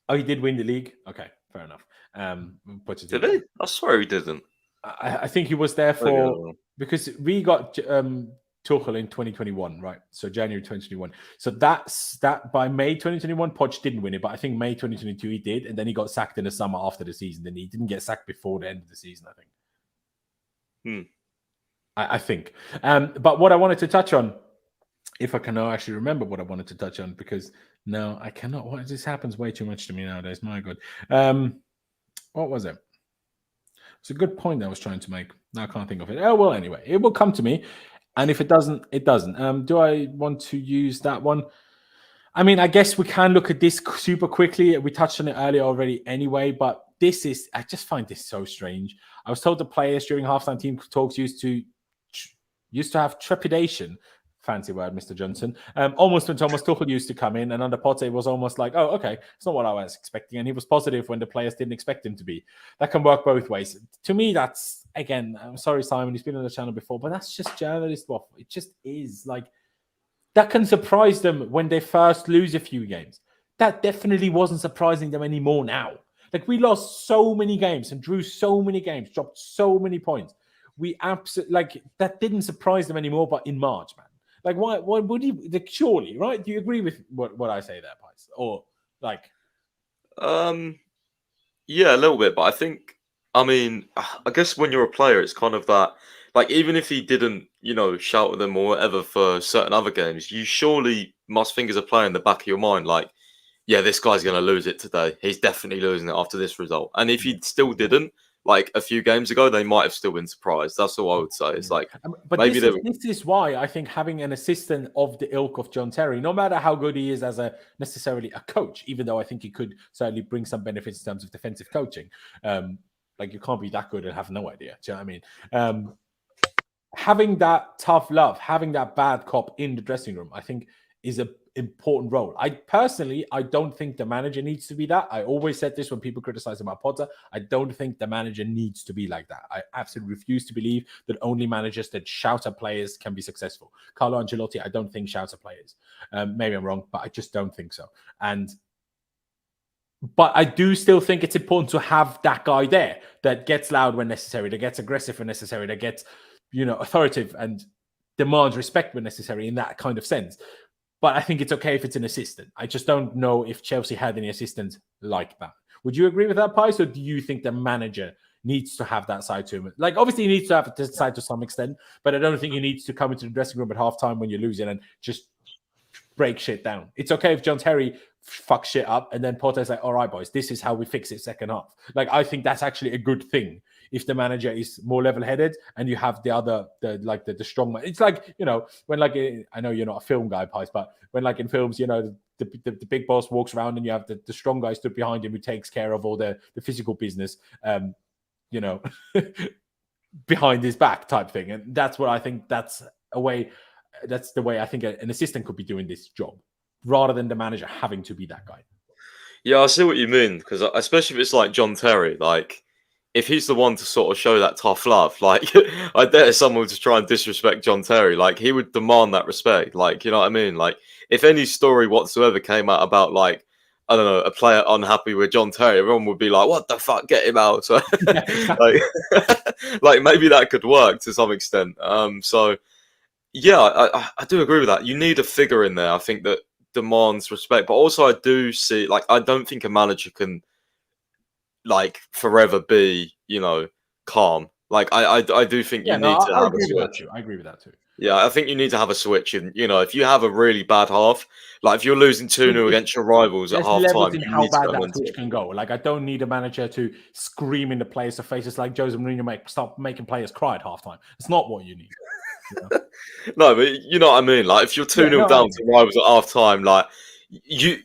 Oh, he did win the league? Okay, fair enough. Did he? I swear he didn't. I think he was there for because we got Tuchel in 2021, right? So January 2021. So that by May 2021, Poch didn't win it, but I think May 2022 he did, and then he got sacked in the summer after the season. Then he didn't get sacked before the end of the season, I think. I think. But what I wanted to touch on, if I can now actually remember what I wanted to touch on, because no, I cannot. This happens way too much to me nowadays. My God. What was it? It's a good point I was trying to make. Now I can't think of it. Oh, well, anyway, it will come to me. And if it doesn't, it doesn't. Do I want to use that one? I mean, I guess we can look at this super quickly. We touched on it earlier already anyway, but I just find this so strange. I was told the players during halftime team talks used to have trepidation. Fancy word, Mr. Johnson. Almost when Thomas Tuchel used to come in, and under Potter, it was almost like, oh, okay, it's not what I was expecting. And he was positive when the players didn't expect him to be. That can work both ways. To me, that's, again, I'm sorry, Simon, he's been on the channel before, but that's just journalist waffle. It just is. Like, that can surprise them when they first lose a few games. That definitely wasn't surprising them anymore now. Like, we lost so many games and drew so many games, dropped so many points. We absolutely, that didn't surprise them anymore, but in March, man. Like, why would he? Surely, right? Do you agree with what I say there, Pice? Or yeah, a little bit. But I guess when you're a player, it's kind of that. Like, even if he didn't, shout at them or whatever for certain other games, you surely must think as a player in the back of your mind, like, yeah, this guy's going to lose it today. He's definitely losing it after this result. And if he still didn't, like a few games ago, they might have still been surprised. That's all I would say. It's like but maybe this is why I think having an assistant of the ilk of John Terry, no matter how good he is as necessarily a coach, even though I think he could certainly bring some benefits in terms of defensive coaching. Like you can't be that good and have no idea. Do you know what I mean? Having that tough love, having that bad cop in the dressing room, I think is an important role. I don't think the manager needs to be that. I always said this when people criticize about Potter. I don't think the manager needs to be like that. I absolutely refuse to believe that only managers that shout at players can be successful. Carlo Ancelotti, I don't think shouts at players. Maybe I'm wrong, but I just don't think so. But I do still think it's important to have that guy there that gets loud when necessary, that gets aggressive when necessary, that gets, authoritative and demands respect when necessary in that kind of sense. But I think it's okay if it's an assistant. I just don't know if Chelsea had any assistants like that. Would you agree with that, Pies? Or do you think the manager needs to have that side to him? Like, obviously, he needs to have that side to some extent, but I don't think he needs to come into the dressing room at halftime when you're losing and just break shit down. It's okay if John Terry fucks shit up and then Potter's like, all right, boys, this is how we fix it second half. Like, I think that's actually a good thing if the manager is more level-headed and you have the strong man. It's like, when I know you're not a film guy, Pies, but when like in films, the big boss walks around and you have the strong guy stood behind him who takes care of all the physical business, behind his back type thing. And that's what I think that's the way I think an assistant could be doing this job rather than the manager having to be that guy. Yeah, I see what you mean, because especially if it's like John Terry, like if he's the one to sort of show that tough love, like I dare someone to try and disrespect John Terry, like he would demand that respect. Like, you know what I mean? Like if any story whatsoever came out about like, I don't know, a player unhappy with John Terry, everyone would be like, what the fuck, get him out. So like maybe that could work to some extent. So yeah, I do agree with that. You need a figure in there, I think, that demands respect. But also I do see, like, I don't think a manager can like forever be, calm. Like I do think you need to have a switch. I agree with that too. Yeah, I think you need to have a switch. And if you have a really bad half, like if you're losing 2-0 against your rivals at half time, in how bad that switch can go. Like I don't need a manager to scream in the players' faces like Jose Mourinho stop making players cry at half time. It's not what you need. No, but you know what I mean. Like if you're 2-0 down to rivals at half time, like you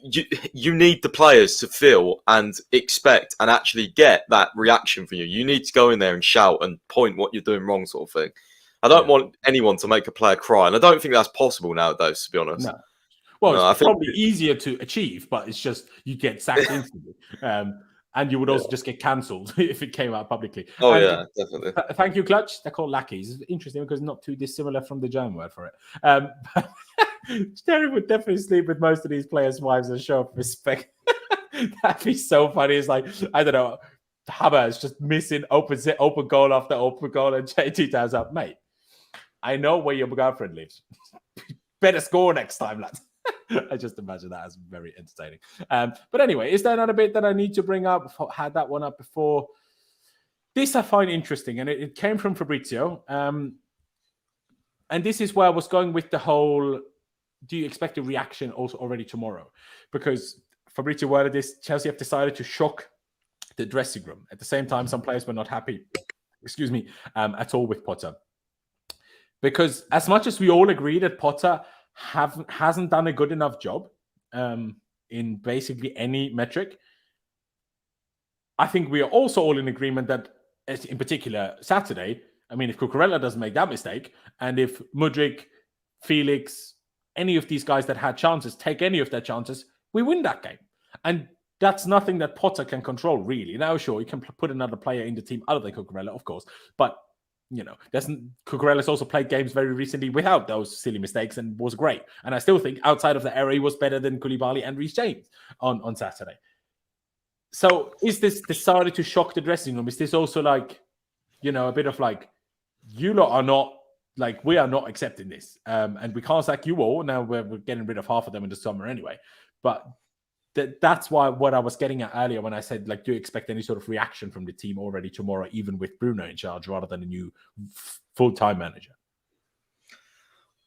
need the players to feel and expect and actually get that reaction from you. You need to go in there and shout and point what you're doing wrong, sort of thing. I don't want anyone to make a player cry, and I don't think that's possible nowadays, to be honest. No. Well, it's probably easier to achieve, but it's just you get sacked instantly. And you would also just get cancelled if it came out publicly. Oh, yeah, definitely. Thank you, Clutch. They're called lackeys. It's interesting because not too dissimilar from the German word for it. Terry would definitely sleep with most of these players' wives and show up respect. That'd be so funny. It's like, I don't know, Havertz is just missing open goal after open goal and JT turns up. Mate, I know where your girlfriend lives. Better score next time, lads. I just imagine that as very entertaining. But anyway, is there another bit that I need to bring up? Had that one up before. This I find interesting, and it came from Fabrizio. And this is where I was going with the whole, do you expect a reaction also already tomorrow? Because Fabrizio worded this, Chelsea have decided to shock the dressing room. At the same time, some players were not happy, at all with Potter. Because as much as we all agree that Potter hasn't done a good enough job in basically any metric, I think we are also all in agreement that, in particular, Saturday, I mean, if Cucurella doesn't make that mistake, and if Mudryk, Felix, any of these guys that had chances, take any of their chances, we win that game. And that's nothing that Potter can control, really. Now, sure, he can put another player in the team other than Cucurella, of course, but Cucurella's also played games very recently without those silly mistakes and was great. And I still think outside of the error, he was better than Koulibaly and Reece James on Saturday. So is this decided to shock the dressing room? Is this also like, a bit of like, you lot are not, like, we are not accepting this. And we can't sack you all. Now we're getting rid of half of them in the summer anyway. But that's why what I was getting at earlier when I said, like, do you expect any sort of reaction from the team already tomorrow, even with Bruno in charge, rather than a new full-time manager?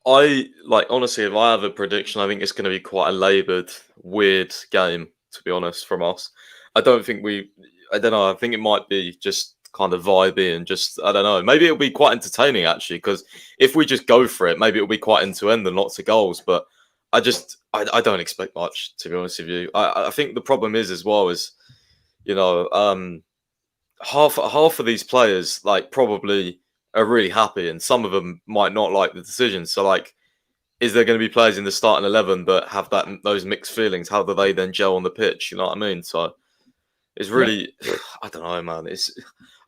Honestly, if I have a prediction, I think it's going to be quite a laboured, weird game, to be honest, from us. I think it might be just kind of vibey and just, I don't know, maybe it'll be quite entertaining actually, because if we just go for it, maybe it'll be quite end to end and lots of goals. But I don't expect much, to be honest with you. I think the problem is as well is, you know, half of these players like probably are really happy, and some of them might not like the decision. So like, is there going to be players in the starting 11 that have those mixed feelings? How do they then gel on the pitch? You know what I mean? So it's really, I don't know, man. It's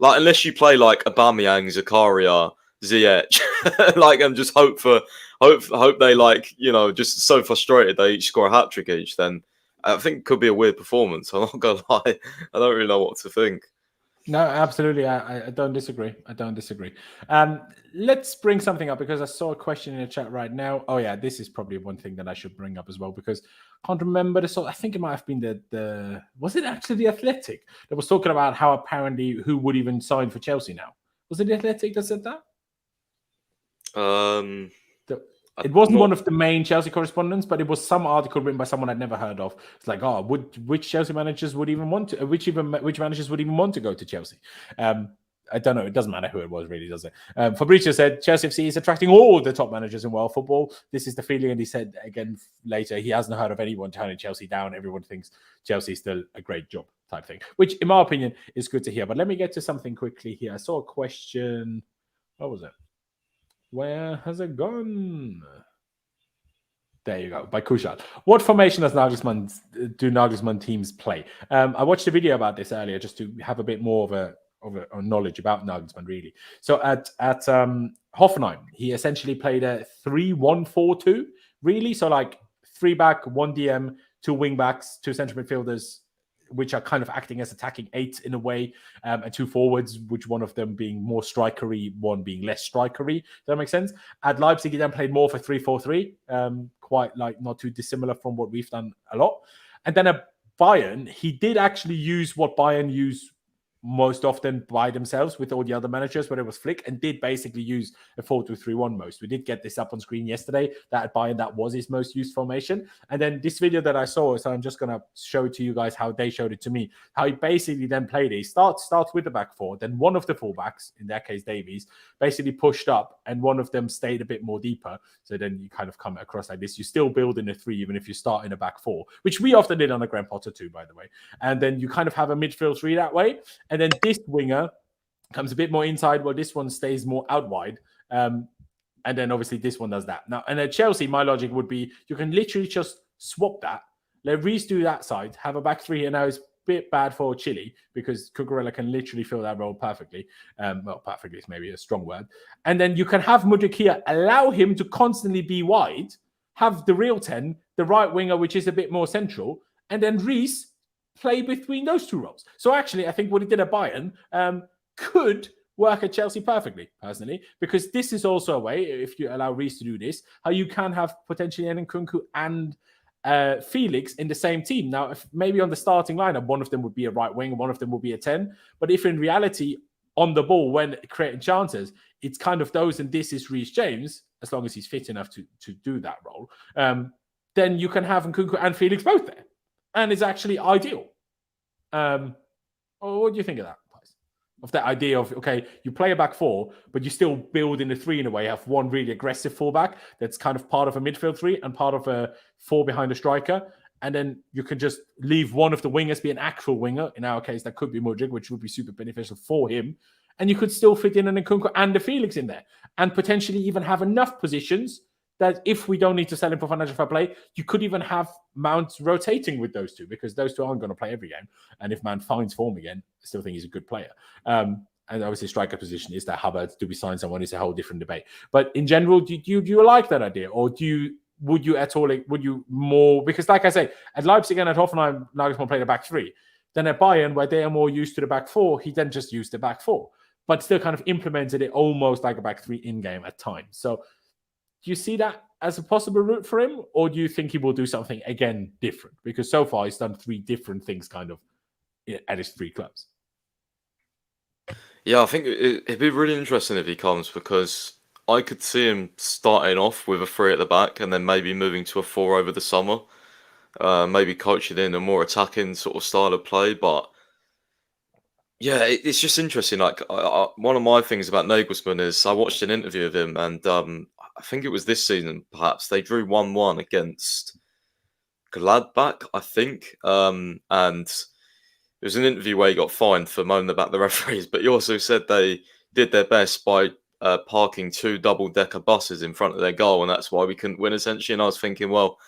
like, unless you play like Aubameyang, Zakaria, Ziyech, like, and just hope they, like, you know, just so frustrated they each score a hat trick each, then I think it could be a weird performance. I'm not gonna lie, I don't really know what to think. No, absolutely. I don't disagree. Let's bring something up, because I saw a question in the chat right now. Oh yeah, this is probably one thing that I should bring up as well, because I can't remember the sort. I think it might have been the was it actually the Athletic that was talking about how apparently who would even sign for Chelsea now? Was it the Athletic that said that? It wasn't one of the main Chelsea correspondents, but it was some article written by someone I'd never heard of. It's like, oh, which Chelsea managers would even want to? Which managers would even want to go to Chelsea? I don't know. It doesn't matter who it was, really, does it? Fabrizio said Chelsea FC is attracting all the top managers in world football. This is the feeling, and he said again later he hasn't heard of anyone turning Chelsea down. Everyone thinks Chelsea is still a great job, type thing. Which, in my opinion, is good to hear. But let me get to something quickly here. I saw a question. What was it? Where has it gone? There you go, by Kushal. What formation do Nagelsmann teams play? I watched a video about this earlier just to have a bit more of a knowledge about Nagelsmann, really. So at Hoffenheim, he essentially played a 3-1-4-2, really. So like 3 back, 1 DM, 2 wing backs, 2 central midfielders, which are kind of acting as attacking 8 in a way, and 2 forwards, which one of them being more strikery, one being less strikery. Does that make sense? At Leipzig, he then played more for 3-4-3, quite like not too dissimilar from what we've done a lot. And then at Bayern, he did actually use what Bayern use most often by themselves with all the other managers, but it was Flick, and did basically use a 4-2-3-1 most. We did get this up on screen yesterday, that at Bayern that was his most used formation. And then this video that I saw, so I'm just going to show it to you guys how they showed it to me, how he basically then played it. He starts with the back 4, then one of the fullbacks, in that case Davies, basically pushed up, and one of them stayed a bit more deeper. So then you kind of come across like this. You still build in a 3 even if you start in a back 4, which we often did on a Graham Potter too, by the way. And then you kind of have a midfield 3 that way. And then this winger comes a bit more inside, while this one stays more out wide. And then obviously this one does that. Now, and at Chelsea, my logic would be you can literally just swap that. Let Reece do that side, have a back 3 here. Now it's a bit bad for Chile because Cucurella can literally fill that role perfectly. Well, perfectly is maybe a strong word. And then you can have Mudryk here, allow him to constantly be wide, have the real 10, the right winger, which is a bit more central, and then Reece play between those 2 roles. So actually, I think what he did at Bayern could work at Chelsea perfectly, personally, because this is also a way, if you allow Reece to do this, how you can have potentially Nkunku and Felix in the same team. Now, if maybe on the starting lineup, one of them would be a right wing, one of them would be a 10. But if in reality, on the ball, when creating chances, it's kind of those, and this is Reece James, as long as he's fit enough to do that role, then you can have Nkunku and Felix both there. And it's actually ideal. What do you think of that? Of that idea of, okay, you play a back 4, but you still build in a 3 in a way. You have one really aggressive fullback that's kind of part of a midfield 3 and part of a 4 behind a striker. And then you can just leave one of the wingers be an actual winger. In our case, that could be Mudryk, which would be super beneficial for him. And you could still fit in an Nkunku and a Felix in there. And potentially even have enough positions that if we don't need to sell him for financial fair play, you could even have Mount rotating with those 2, because those 2 aren't going to play every game. And if Mount finds form again, I still think he's a good player. And obviously striker position is that Hubbard. Do we sign someone? It's a whole different debate. But in general, do you like that idea? Or would you more, because like I say, at Leipzig and at Hoffenheim, Nagelsmann played a back 3. Then at Bayern, where they are more used to the back 4, he then just used the back 4, but still kind of implemented it almost like a back 3 in-game at times. So do you see that as a possible route for him, or do you think he will do something again different? Because so far he's done 3 different things kind of at his 3 clubs. Yeah, I think it'd be really interesting if he comes, because I could see him starting off with a 3 at the back and then maybe moving to a 4 over the summer. Maybe coaching in a more attacking sort of style of play. But Yeah, it's just interesting. Like, one of my things about Nagelsmann is I watched an interview of him, and I think it was this season. Perhaps they drew 1-1 against Gladbach, I think. And it was an interview where he got fined for moaning about the referees, but he also said they did their best by parking 2 double-decker buses in front of their goal, and that's why we couldn't win, essentially. And I was thinking, well,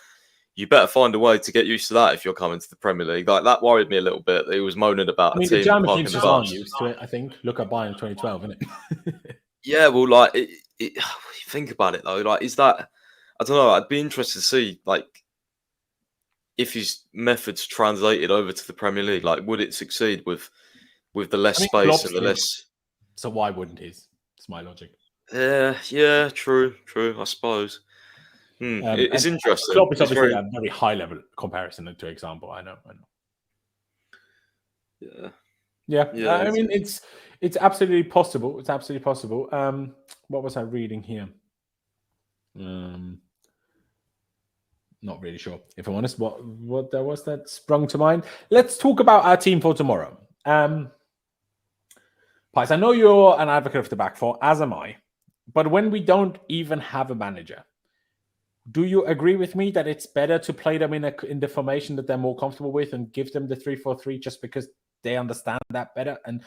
you better find a way to get used to that if you're coming to the Premier League. Like, that worried me a little bit. He was moaning about I mean, a team the German parking teams the just aren't bus. used to it, I think. Look at Bayern 2012, isn't it? Yeah, well, like, think about it, though. Like, is that... I don't know. I'd be interested to see, like, if his methods translated over to the Premier League. Like, would it succeed with the less space Klopp's and the did. less... So why wouldn't his? It's my logic. Yeah, true, I suppose. It's interesting. Klopp is It's obviously a very high level comparison to example. I know. Yeah. I mean, it's absolutely possible. It's absolutely possible. What was I reading here? Not really sure, if I'm honest. What there was that sprung to mind. Let's talk about our team for tomorrow. Pies, I know you're an advocate of the back four, as am I. But when we don't even have a manager, do you agree with me that it's better to play them in the formation that they're more comfortable with and give them the 3-4-3 just because they understand that better? And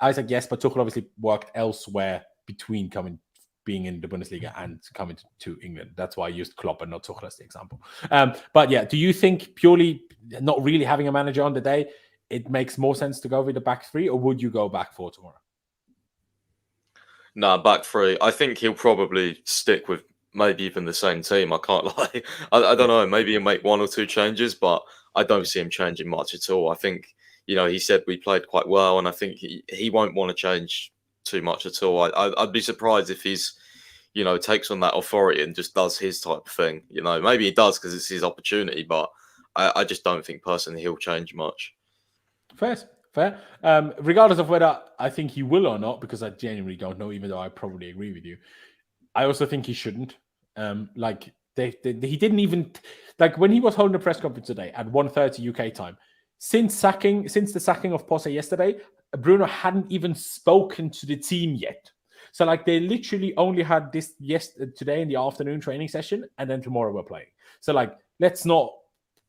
Isaac, yes, but Tuchel obviously worked elsewhere between being in the Bundesliga and coming to England. That's why I used Klopp and not Tuchel as the example. But yeah, do you think purely not really having a manager on the day, it makes more sense to go with the back three, or would you go back four tomorrow? Nah, back three. I think he'll probably stick with maybe even the same team. I can't lie. I don't know. Maybe he'll make 1 or 2 changes, but I don't see him changing much at all. I think, he said we played quite well, and I think he won't want to change too much at all. I'd be surprised if he's, takes on that authority and just does his type of thing. Maybe he does because it's his opportunity, but I just don't think personally he'll change much. Fair. Regardless of whether I think he will or not, because I genuinely don't know, even though I probably agree with you. I also think he shouldn't. He didn't even, like, when he was holding a press conference today at 1:30 UK time, since the sacking of Posse yesterday, Bruno hadn't even spoken to the team yet. So, like, they literally only had this today in the afternoon training session, and then tomorrow we're playing. So, like, let's not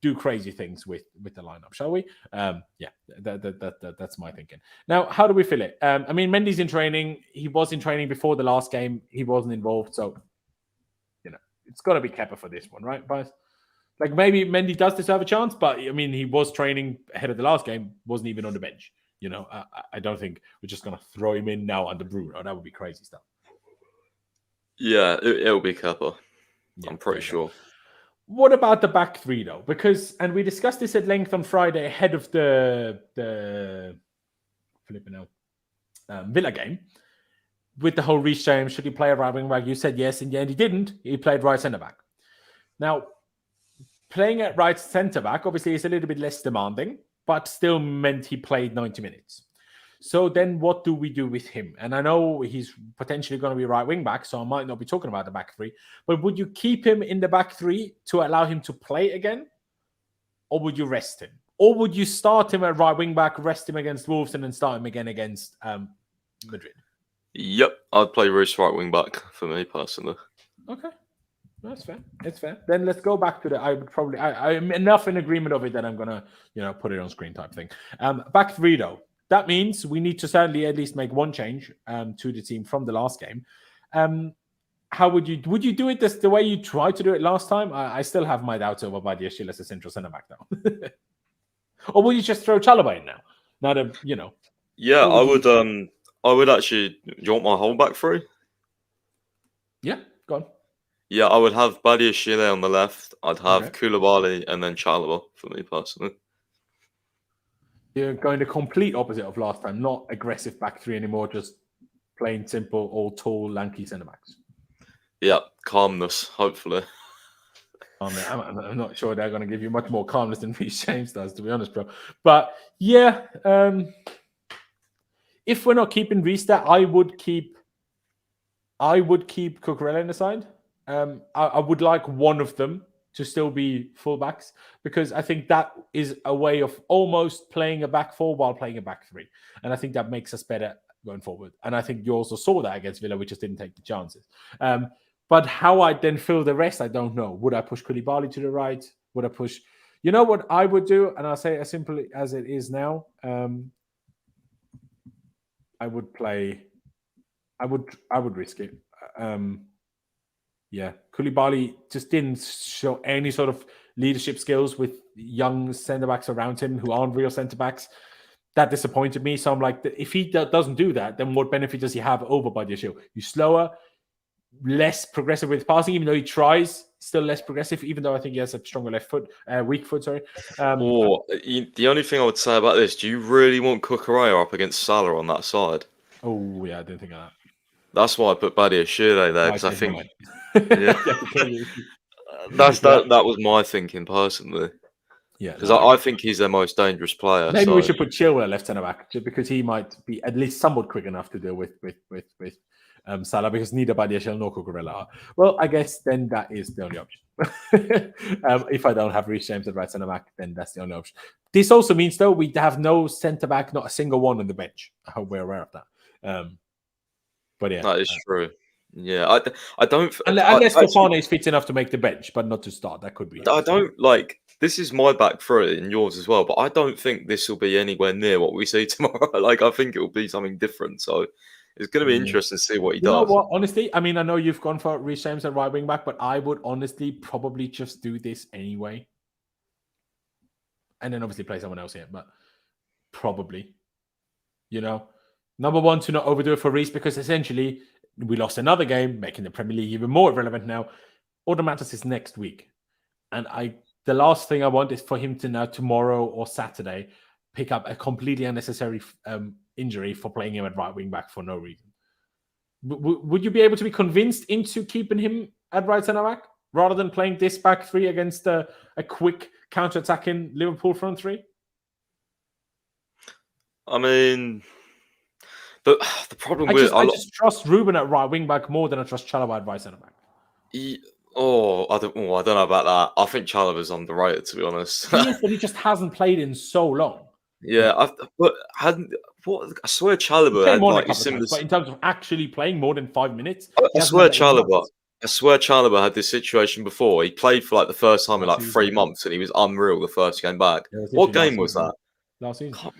do crazy things with the lineup, shall we? That's my thinking. Now, how do we feel it? I mean, Mendy's in training. He was in training before the last game. He wasn't involved, so it's got to be Kepa for this one, right, guys? Like, maybe Mendy does deserve a chance, but I mean, he was training ahead of the last game. Wasn't even on the bench. I don't think we're just gonna throw him in now under Bruno. That would be crazy stuff. Yeah, it'll be Kepa. Yeah, I'm pretty sure. What about the back three, though? Because, and we discussed this at length on Friday ahead of the Villa game, with the whole Reece James, should he play a right wing back? You said yes, in the end he didn't. He played right centre back. Now, playing at right centre back obviously is a little bit less demanding, but still meant he played 90 minutes. So then what do we do with him? And I know he's potentially going to be right wing back, so I might not be talking about the back three. But would you keep him in the back three to allow him to play again? Or would you rest him? Or would you start him at right wing back, rest him against Wolves, and then start him again against Madrid? Yep, I'd play Reece right wing back for me personally. Okay. That's fair. It's fair. Then let's go back to I'm enough in agreement of it that I'm going to, put it on screen type thing. Back three, though. That means we need to certainly at least make one change to the team from the last game. How would you do it the way you tried to do it last time? I still have my doubts over Badiashile as a central centre back now. Or would you just throw Chalobah in now? Now that Yeah, I would actually. Do you want my whole back three? Yeah, go on. Yeah, I would have Badiashile on the left. I'd have Koulibaly and then Chalobah for me personally. You're going the complete opposite of last time. Not aggressive back three anymore, just plain simple, all tall, lanky centre backs. Yeah, calmness, hopefully. I'm not sure they're going to give you much more calmness than Reece James does, to be honest, bro. But yeah, if we're not keeping Reece there, I would keep Cucurella in the side. I would like one of them to still be fullbacks, because I think that is a way of almost playing a back four while playing a back three. And I think that makes us better going forward. And I think you also saw that against Villa. We just didn't take the chances. But how I then fill the rest, I don't know. Would I push Koulibaly to the right? Would I push... You know what I would do? And I'll say it as simply as it is now. I would play... I would risk it. Yeah, Koulibaly just didn't show any sort of leadership skills with young centre-backs around him who aren't real centre-backs. That disappointed me. So I'm like, if he doesn't do that, then what benefit does he have over Badiashile? He's slower, less progressive with passing, even though he tries, still less progressive, even though I think he has a stronger weak foot, sorry. The only thing I would say about this, do you really want Cucurella up against Salah on that side? Oh, yeah, I didn't think of that. That's why I put Badiashile there, because I think... Yeah. That was my thinking personally. Yeah, because I think he's their most dangerous player. Maybe we should put Chilwell left centre back because he might be at least somewhat quick enough to deal with Salah, because neither Badiashile nor Cucurella are. Well, I guess then that is the only option. If I don't have Reece James at right centre back, then that's the only option. This also means though we have no centre back, not a single one on the bench. I hope we're aware of that. But yeah, that is true. Yeah, I don't. Unless Fofana is fit enough to make the bench, but not to start. That could be. I don't like. This is my back three and yours as well, but I don't think this will be anywhere near what we see tomorrow. Like, I think it will be something different. So it's going to be interesting to see what he does. You know what? Honestly, I mean, I know you've gone for Reece James at right wing back, but I would honestly probably just do this anyway, and then obviously play someone else here. But probably, number one, to not overdo it for Reece, because essentially we lost another game, making the Premier League even more irrelevant now. All that matters is next week. And the last thing I want is for him to now tomorrow or Saturday pick up a completely unnecessary injury for playing him at right wing back for no reason. Would you be able to be convinced into keeping him at right centre back rather than playing this back three against a quick counter-attacking Liverpool front three? I mean... But the problem I just trust Ruben at right wing back more than I trust Chalobah at right centre back. I don't know about that. I think Chalobah's underrated, to be honest. He is, but he just hasn't played in so long. Yeah, I swear Chalobah had like a similar. But in terms of actually playing more than 5 minutes, I swear Chalobah had this situation before. He played for like the first time in like 3 months, and he was unreal the first game back. What game was that? Last season.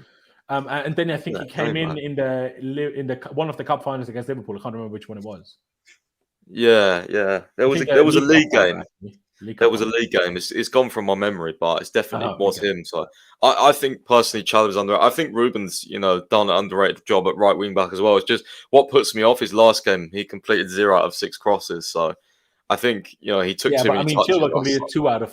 And then I think he came in the one of the cup finals against Liverpool. I can't remember which one it was. Yeah. There was a league game. There was a league game. It's gone from my memory, but it's definitely was him. So I think personally, Chalobah's underrated. I think Ruben's done an underrated job at right wing back as well. It's just what puts me off his last game. He completed 0 out of 6 crosses. So I think he took too many touches. Chilwell completed 2 out of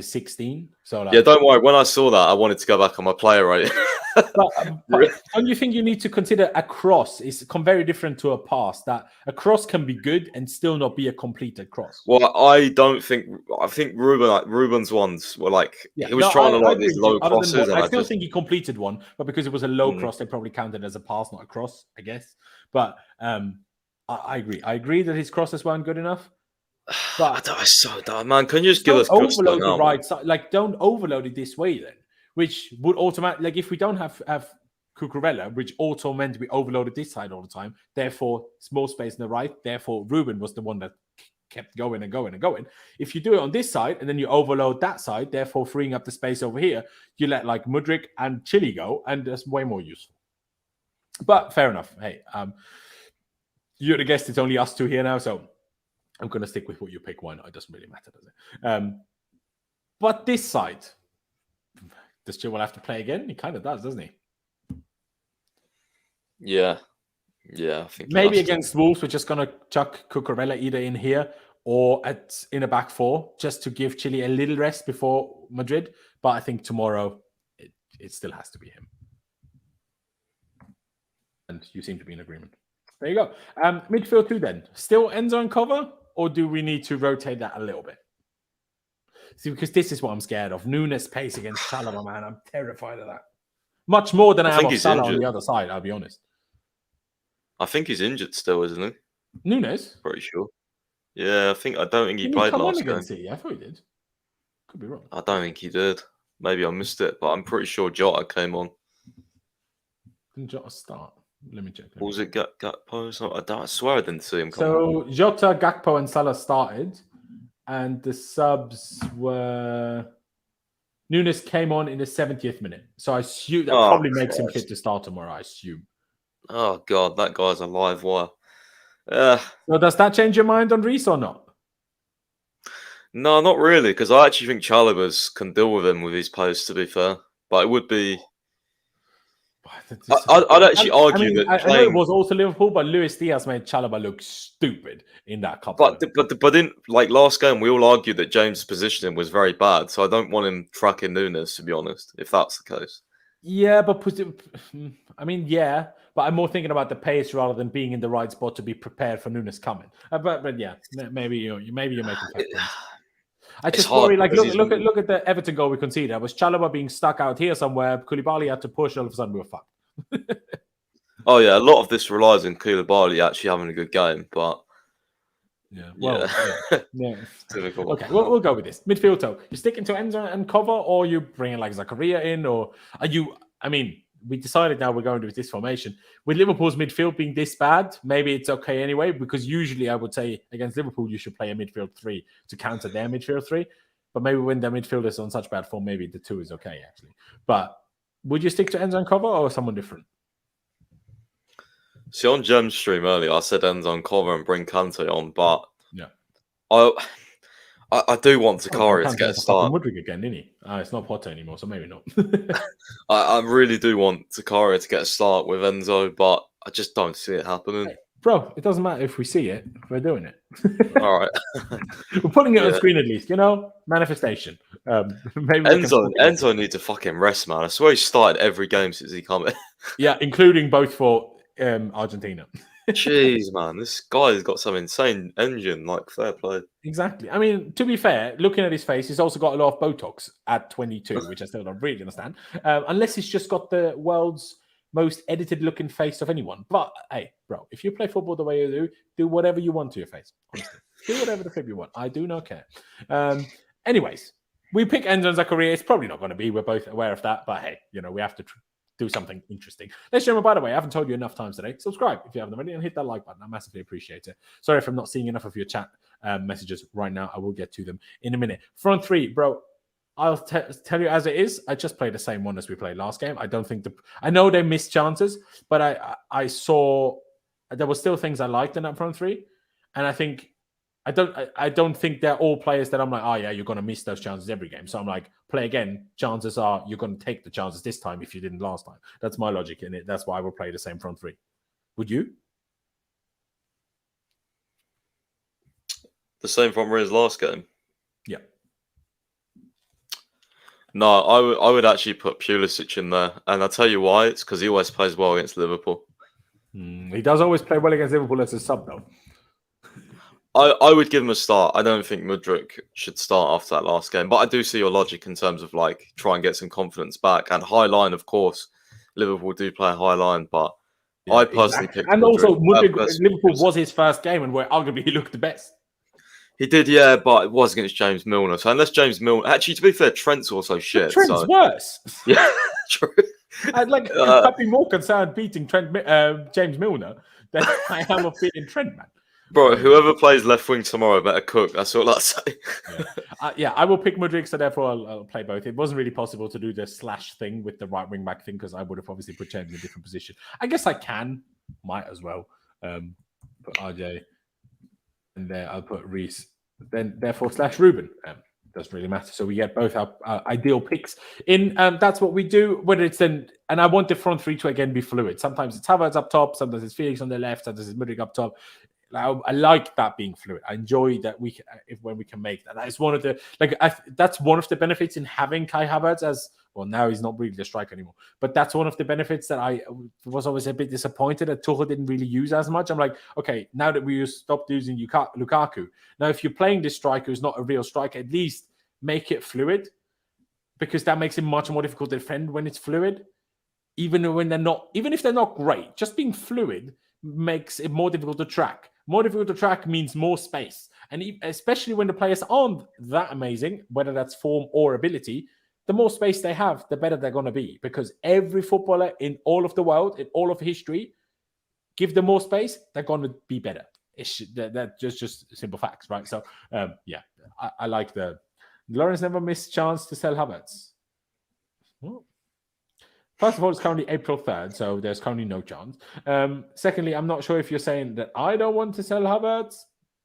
16. So don't worry. When I saw that, I wanted to go back on my player rating. But don't you think you need to consider a cross is very different to a pass? That a cross can be good and still not be a completed cross. Well, I think Ruben's ones were like he was trying to these low crosses. I still think he completed one, but because it was a low cross, they probably counted as a pass, not a cross, I guess. But I agree. I agree that his crosses weren't good enough. But I so dumb, man. Can you just give us overload the right side? Like, don't overload it this way then. Which would automatically, like, if we don't have Cucurella, which also meant we overloaded this side all the time, therefore small space on the right, therefore Ruben was the one that kept going and going and going. If you do it on this side and then you overload that side, therefore freeing up the space over here, you let like Mudryk and Chile go, and that's way more useful. But fair enough. Hey, you're the guest. It's only us two here now, so I'm going to stick with what you pick. Why not? It doesn't really matter, does it? But this side... Does Chilwell have to play again? He kind of does, doesn't he? Yeah, I think maybe against Wolves, we're just gonna chuck Cucurella either in here or in a back four, just to give Chile a little rest before Madrid. But I think tomorrow it still has to be him. And you seem to be in agreement. There you go. Midfield 2 then. Still Enzo and cover, or do we need to rotate that a little bit? See, because this is what I'm scared of. Nunes pace against Chalobah, man. I'm terrified of that. Much more than I am of Salah on the other side, I'll be honest. I think he's injured still, isn't he? Nunes? Pretty sure. Yeah, I don't think he played last game. I thought he did. Could be wrong. I don't think he did. Maybe I missed it, but I'm pretty sure Jota came on. Didn't Jota start? Let me check. Or was it Gakpo? I swear I didn't see him come on. So Jota, Gakpo, and Salah started, and the subs were Nunes came on in the 70th minute. So I assume that probably makes him fit to start tomorrow. I assume. Oh God, that guy's a live wire. So does that change your mind on Reece or not? No, not really, because I actually think Chalobah's can deal with him with his pace. To be fair, but it would be. I'd actually argue that I know it was also Liverpool, but Luis Diaz made Chalobah look stupid in that couple. But in like last game, we all argued that James' positioning was very bad. So I don't want him tracking Nunes, to be honest, if that's the case. Yeah, but yeah, but I'm more thinking about the pace rather than being in the right spot to be prepared for Nunes coming. But yeah, maybe you're making fair points. I just worry. Like, look at the Everton goal we conceded. Was Chalobah being stuck out here somewhere? Koulibaly had to push. All of a sudden, we were fucked. Oh yeah, a lot of this relies on Koulibaly actually having a good game, but yeah. difficult. Okay, we'll go with this midfield. So you sticking to Enzo and cover, or you bringing like Zakaria in, or are you? I mean, we decided now we're going with this formation. With Liverpool's midfield being this bad, maybe it's okay anyway, because usually I would say against Liverpool, you should play a midfield 3 to counter their midfield 3. But maybe when their midfield is on such bad form, maybe the 2 is okay, actually. But would you stick to Enzo and cover or someone different? See, on Gem's stream earlier, I said Enzo on cover and bring Kante on, but yeah. I do want Zakaria to get a start. Mudryk again, didn't he? It's not Potter anymore, so maybe not. I really do want Zakaria to get a start with Enzo, but I just don't see it happening. Hey, bro, it doesn't matter if we see it. We're doing it. All right. We're putting it on screen at least, manifestation. Maybe Enzo needs a fucking rest, man. I swear he started every game since he come in. Yeah, including both for Argentina. Jeez, man, this guy's got some insane engine. Like, fair play. Exactly. I mean, to be fair, looking at his face, he's also got a lot of Botox at 22, which I still don't really understand. Unless he's just got the world's most edited-looking face of anyone. But hey, bro, if you play football the way you do whatever you want to your face. Honestly. Do whatever the flip you want. I do not care. Anyways, we pick Enzo and Zakaria. It's probably not going to be. We're both aware of that. But hey, we have to do something interesting. Ladies and gentlemen, by the way, I haven't told you enough times today. Subscribe if you haven't already and hit that like button. I massively appreciate it. Sorry if I'm not seeing enough of your chat messages right now. I will get to them in a minute. Front 3, bro. I'll tell you as it is. I just played the same one as we played last game. I don't think I know they missed chances, but I saw there were still things I liked in that front 3, and I think I don't think they're all players that I'm like, oh yeah, you're going to miss those chances every game. So I'm like, play again. Chances are you're going to take the chances this time if you didn't last time. That's my logic in it. That's why I will play the same front 3. Would you? The same front 3 as last game? Yeah. No, I would actually put Pulisic in there. And I'll tell you why. It's because he always plays well against Liverpool. He does always play well against Liverpool as a sub, though. I would give him a start. I don't think Mudryk should start after that last game. But I do see your logic in terms of, like, try and get some confidence back. And high line, of course. Liverpool do play a high line, but yeah, I personally picked And Mudryk. Also, Liverpool was his first game and where arguably he looked the best. He did, yeah, but it was against James Milner. So unless James Milner... Actually, to be fair, Trent's also shit. Trent's worse. Yeah, true. I'd be more concerned beating James Milner than I am of beating Trent, man. Bro, whoever plays left wing tomorrow better cook. That's all I say. I will pick Mudryk, so therefore I'll play both. It wasn't really possible to do the slash thing with the right wing back thing because I would have obviously put James in a different position. I guess I might as well. Put RJ, and there I'll put Reece. Then therefore slash Ruben. Doesn't really matter. So we get both our ideal picks in. That's what we do. Whether it's then, and I want the front 3 to again be fluid. Sometimes it's Havertz up top. Sometimes it's Felix on the left. Sometimes it's Mudryk up top. I like that being fluid. I enjoy that when we can make that. That's one of the that's one of the benefits in having Kai Havertz as well. Now he's not really the striker anymore, but that's one of the benefits that I was always a bit disappointed that Tuchel didn't really use as much. I'm like, okay, now that we stopped using Lukaku, now if you're playing this striker who's not a real striker, at least make it fluid, because that makes it much more difficult to defend when it's fluid. Even if they're not great, just being fluid makes it more difficult to track. More difficult to track means more space. And especially when the players aren't that amazing, whether that's form or ability, the more space they have, the better they're going to be. Because every footballer in all of the world, in all of history, give them more space, they're going to be better. That's just simple facts, right? So, I like the Laurenz never missed chance to sell Havertz. Well, first of all, it's currently April 3rd, so there's currently no chance. Secondly, I'm not sure if you're saying that I don't want to sell Havertz,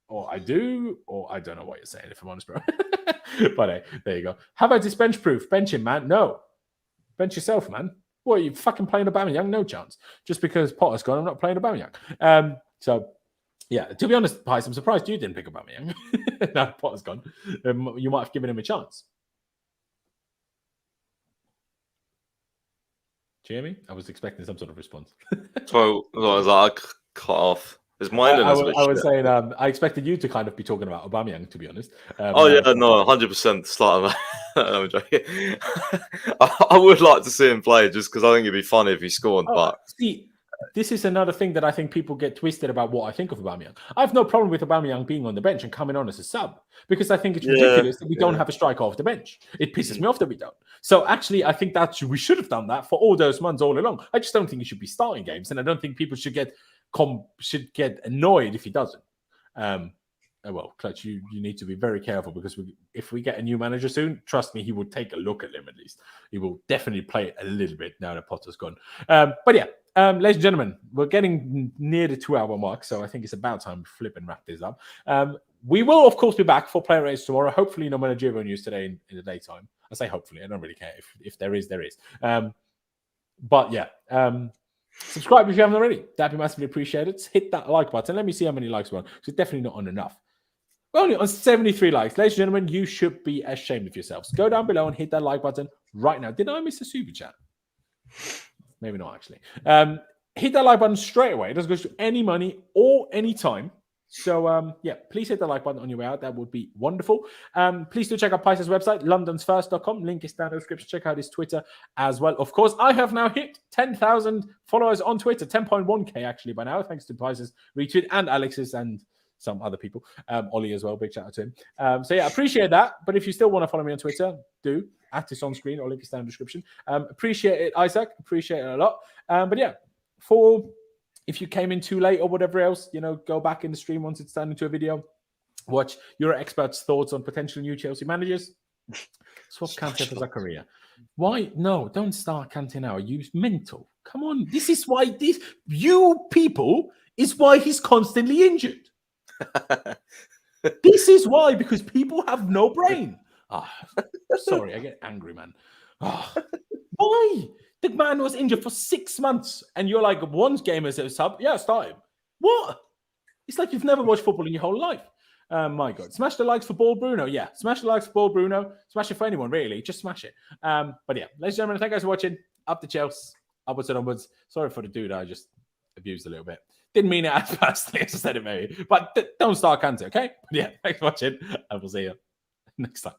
or I do, or I don't know what you're saying, if I'm honest, bro. But hey, there you go. Havertz is bench proof. Bench him, man. No. Bench yourself, man. What, are you fucking playing Aubameyang? No chance. Just because Potter's gone, I'm not playing Aubameyang. So, yeah, to be honest, Pies, I'm surprised you didn't pick Aubameyang. Now Potter's gone. You might have given him a chance. Do you hear me? I was expecting some sort of response. So I was like, cut off. Is mine? I was saying, I expected you to kind of be talking about Aubameyang, to be honest. No, 100%. Start. I'm joking. I would like to see him play just because I think it'd be funny if he scored. But see, this is another thing that I think people get twisted about what I think of Aubameyang. I have no problem with Aubameyang being on the bench and coming on as a sub because I think it's ridiculous that we don't have a striker off the bench. It pisses me off that we don't. So actually, I think that we should have done that for all those months all along. I just don't think he should be starting games, and I don't think people should get annoyed if he doesn't. Well, Clutch, you need to be very careful because if we get a new manager soon, trust me, he will take a look at him at least. He will definitely play a little bit now that Potter's gone. But yeah, ladies and gentlemen, we're getting near the 2-hour mark, so I think it's about time we flip and wrap this up. We will, of course, be back for player rates tomorrow. Hopefully, no managerial news today in the daytime. I say hopefully. I don't really care. If there is, there is. But yeah. Subscribe if you haven't already. That'd be massively appreciated. Hit that like button. Let me see how many likes we're on. Because it's definitely not on enough. We're only on 73 likes. Ladies and gentlemen, you should be ashamed of yourselves. Go down below and hit that like button right now. Did I miss a super chat? Maybe not, actually. Hit that like button straight away. It doesn't cost you any money or any time. So, please hit the like button on your way out. That would be wonderful. Please do check out Pice's website, londonsfirst.com. Link is down in the description. Check out his Twitter as well. Of course, I have now hit 10,000 followers on Twitter, 10.1k actually by now, thanks to Pice's retweet and Alex's and some other people. Ollie as well, big shout out to him. Appreciate that. But if you still want to follow me on Twitter, do. At this on screen or link is down in the description. Appreciate it, Isaac. Appreciate it a lot. If you came in too late or whatever else, go back in the stream once it's turned into a video. Watch your experts' thoughts on potential new Chelsea managers. Swap Kante for Zakaria. Why? No, don't start Kante now. You mental. Come on. This is why you people is why he's constantly injured. This is why, because people have no brain. Sorry, I get angry, man. Why? The man was injured for 6 months, and you're like, one game as a sub, start him. What? It's like you've never watched football in your whole life. My God. Smash the likes for Ball Bruno. Yeah, smash the likes for Ball Bruno. Smash it for anyone, really. Just smash it. Ladies and gentlemen, thank you guys for watching. Up to Chelsea. Upwards and onwards. Sorry for the dude I just abused a little bit. Didn't mean it as personally as I said it maybe. But don't start Kante, okay? Thanks for watching, and we'll see you next time.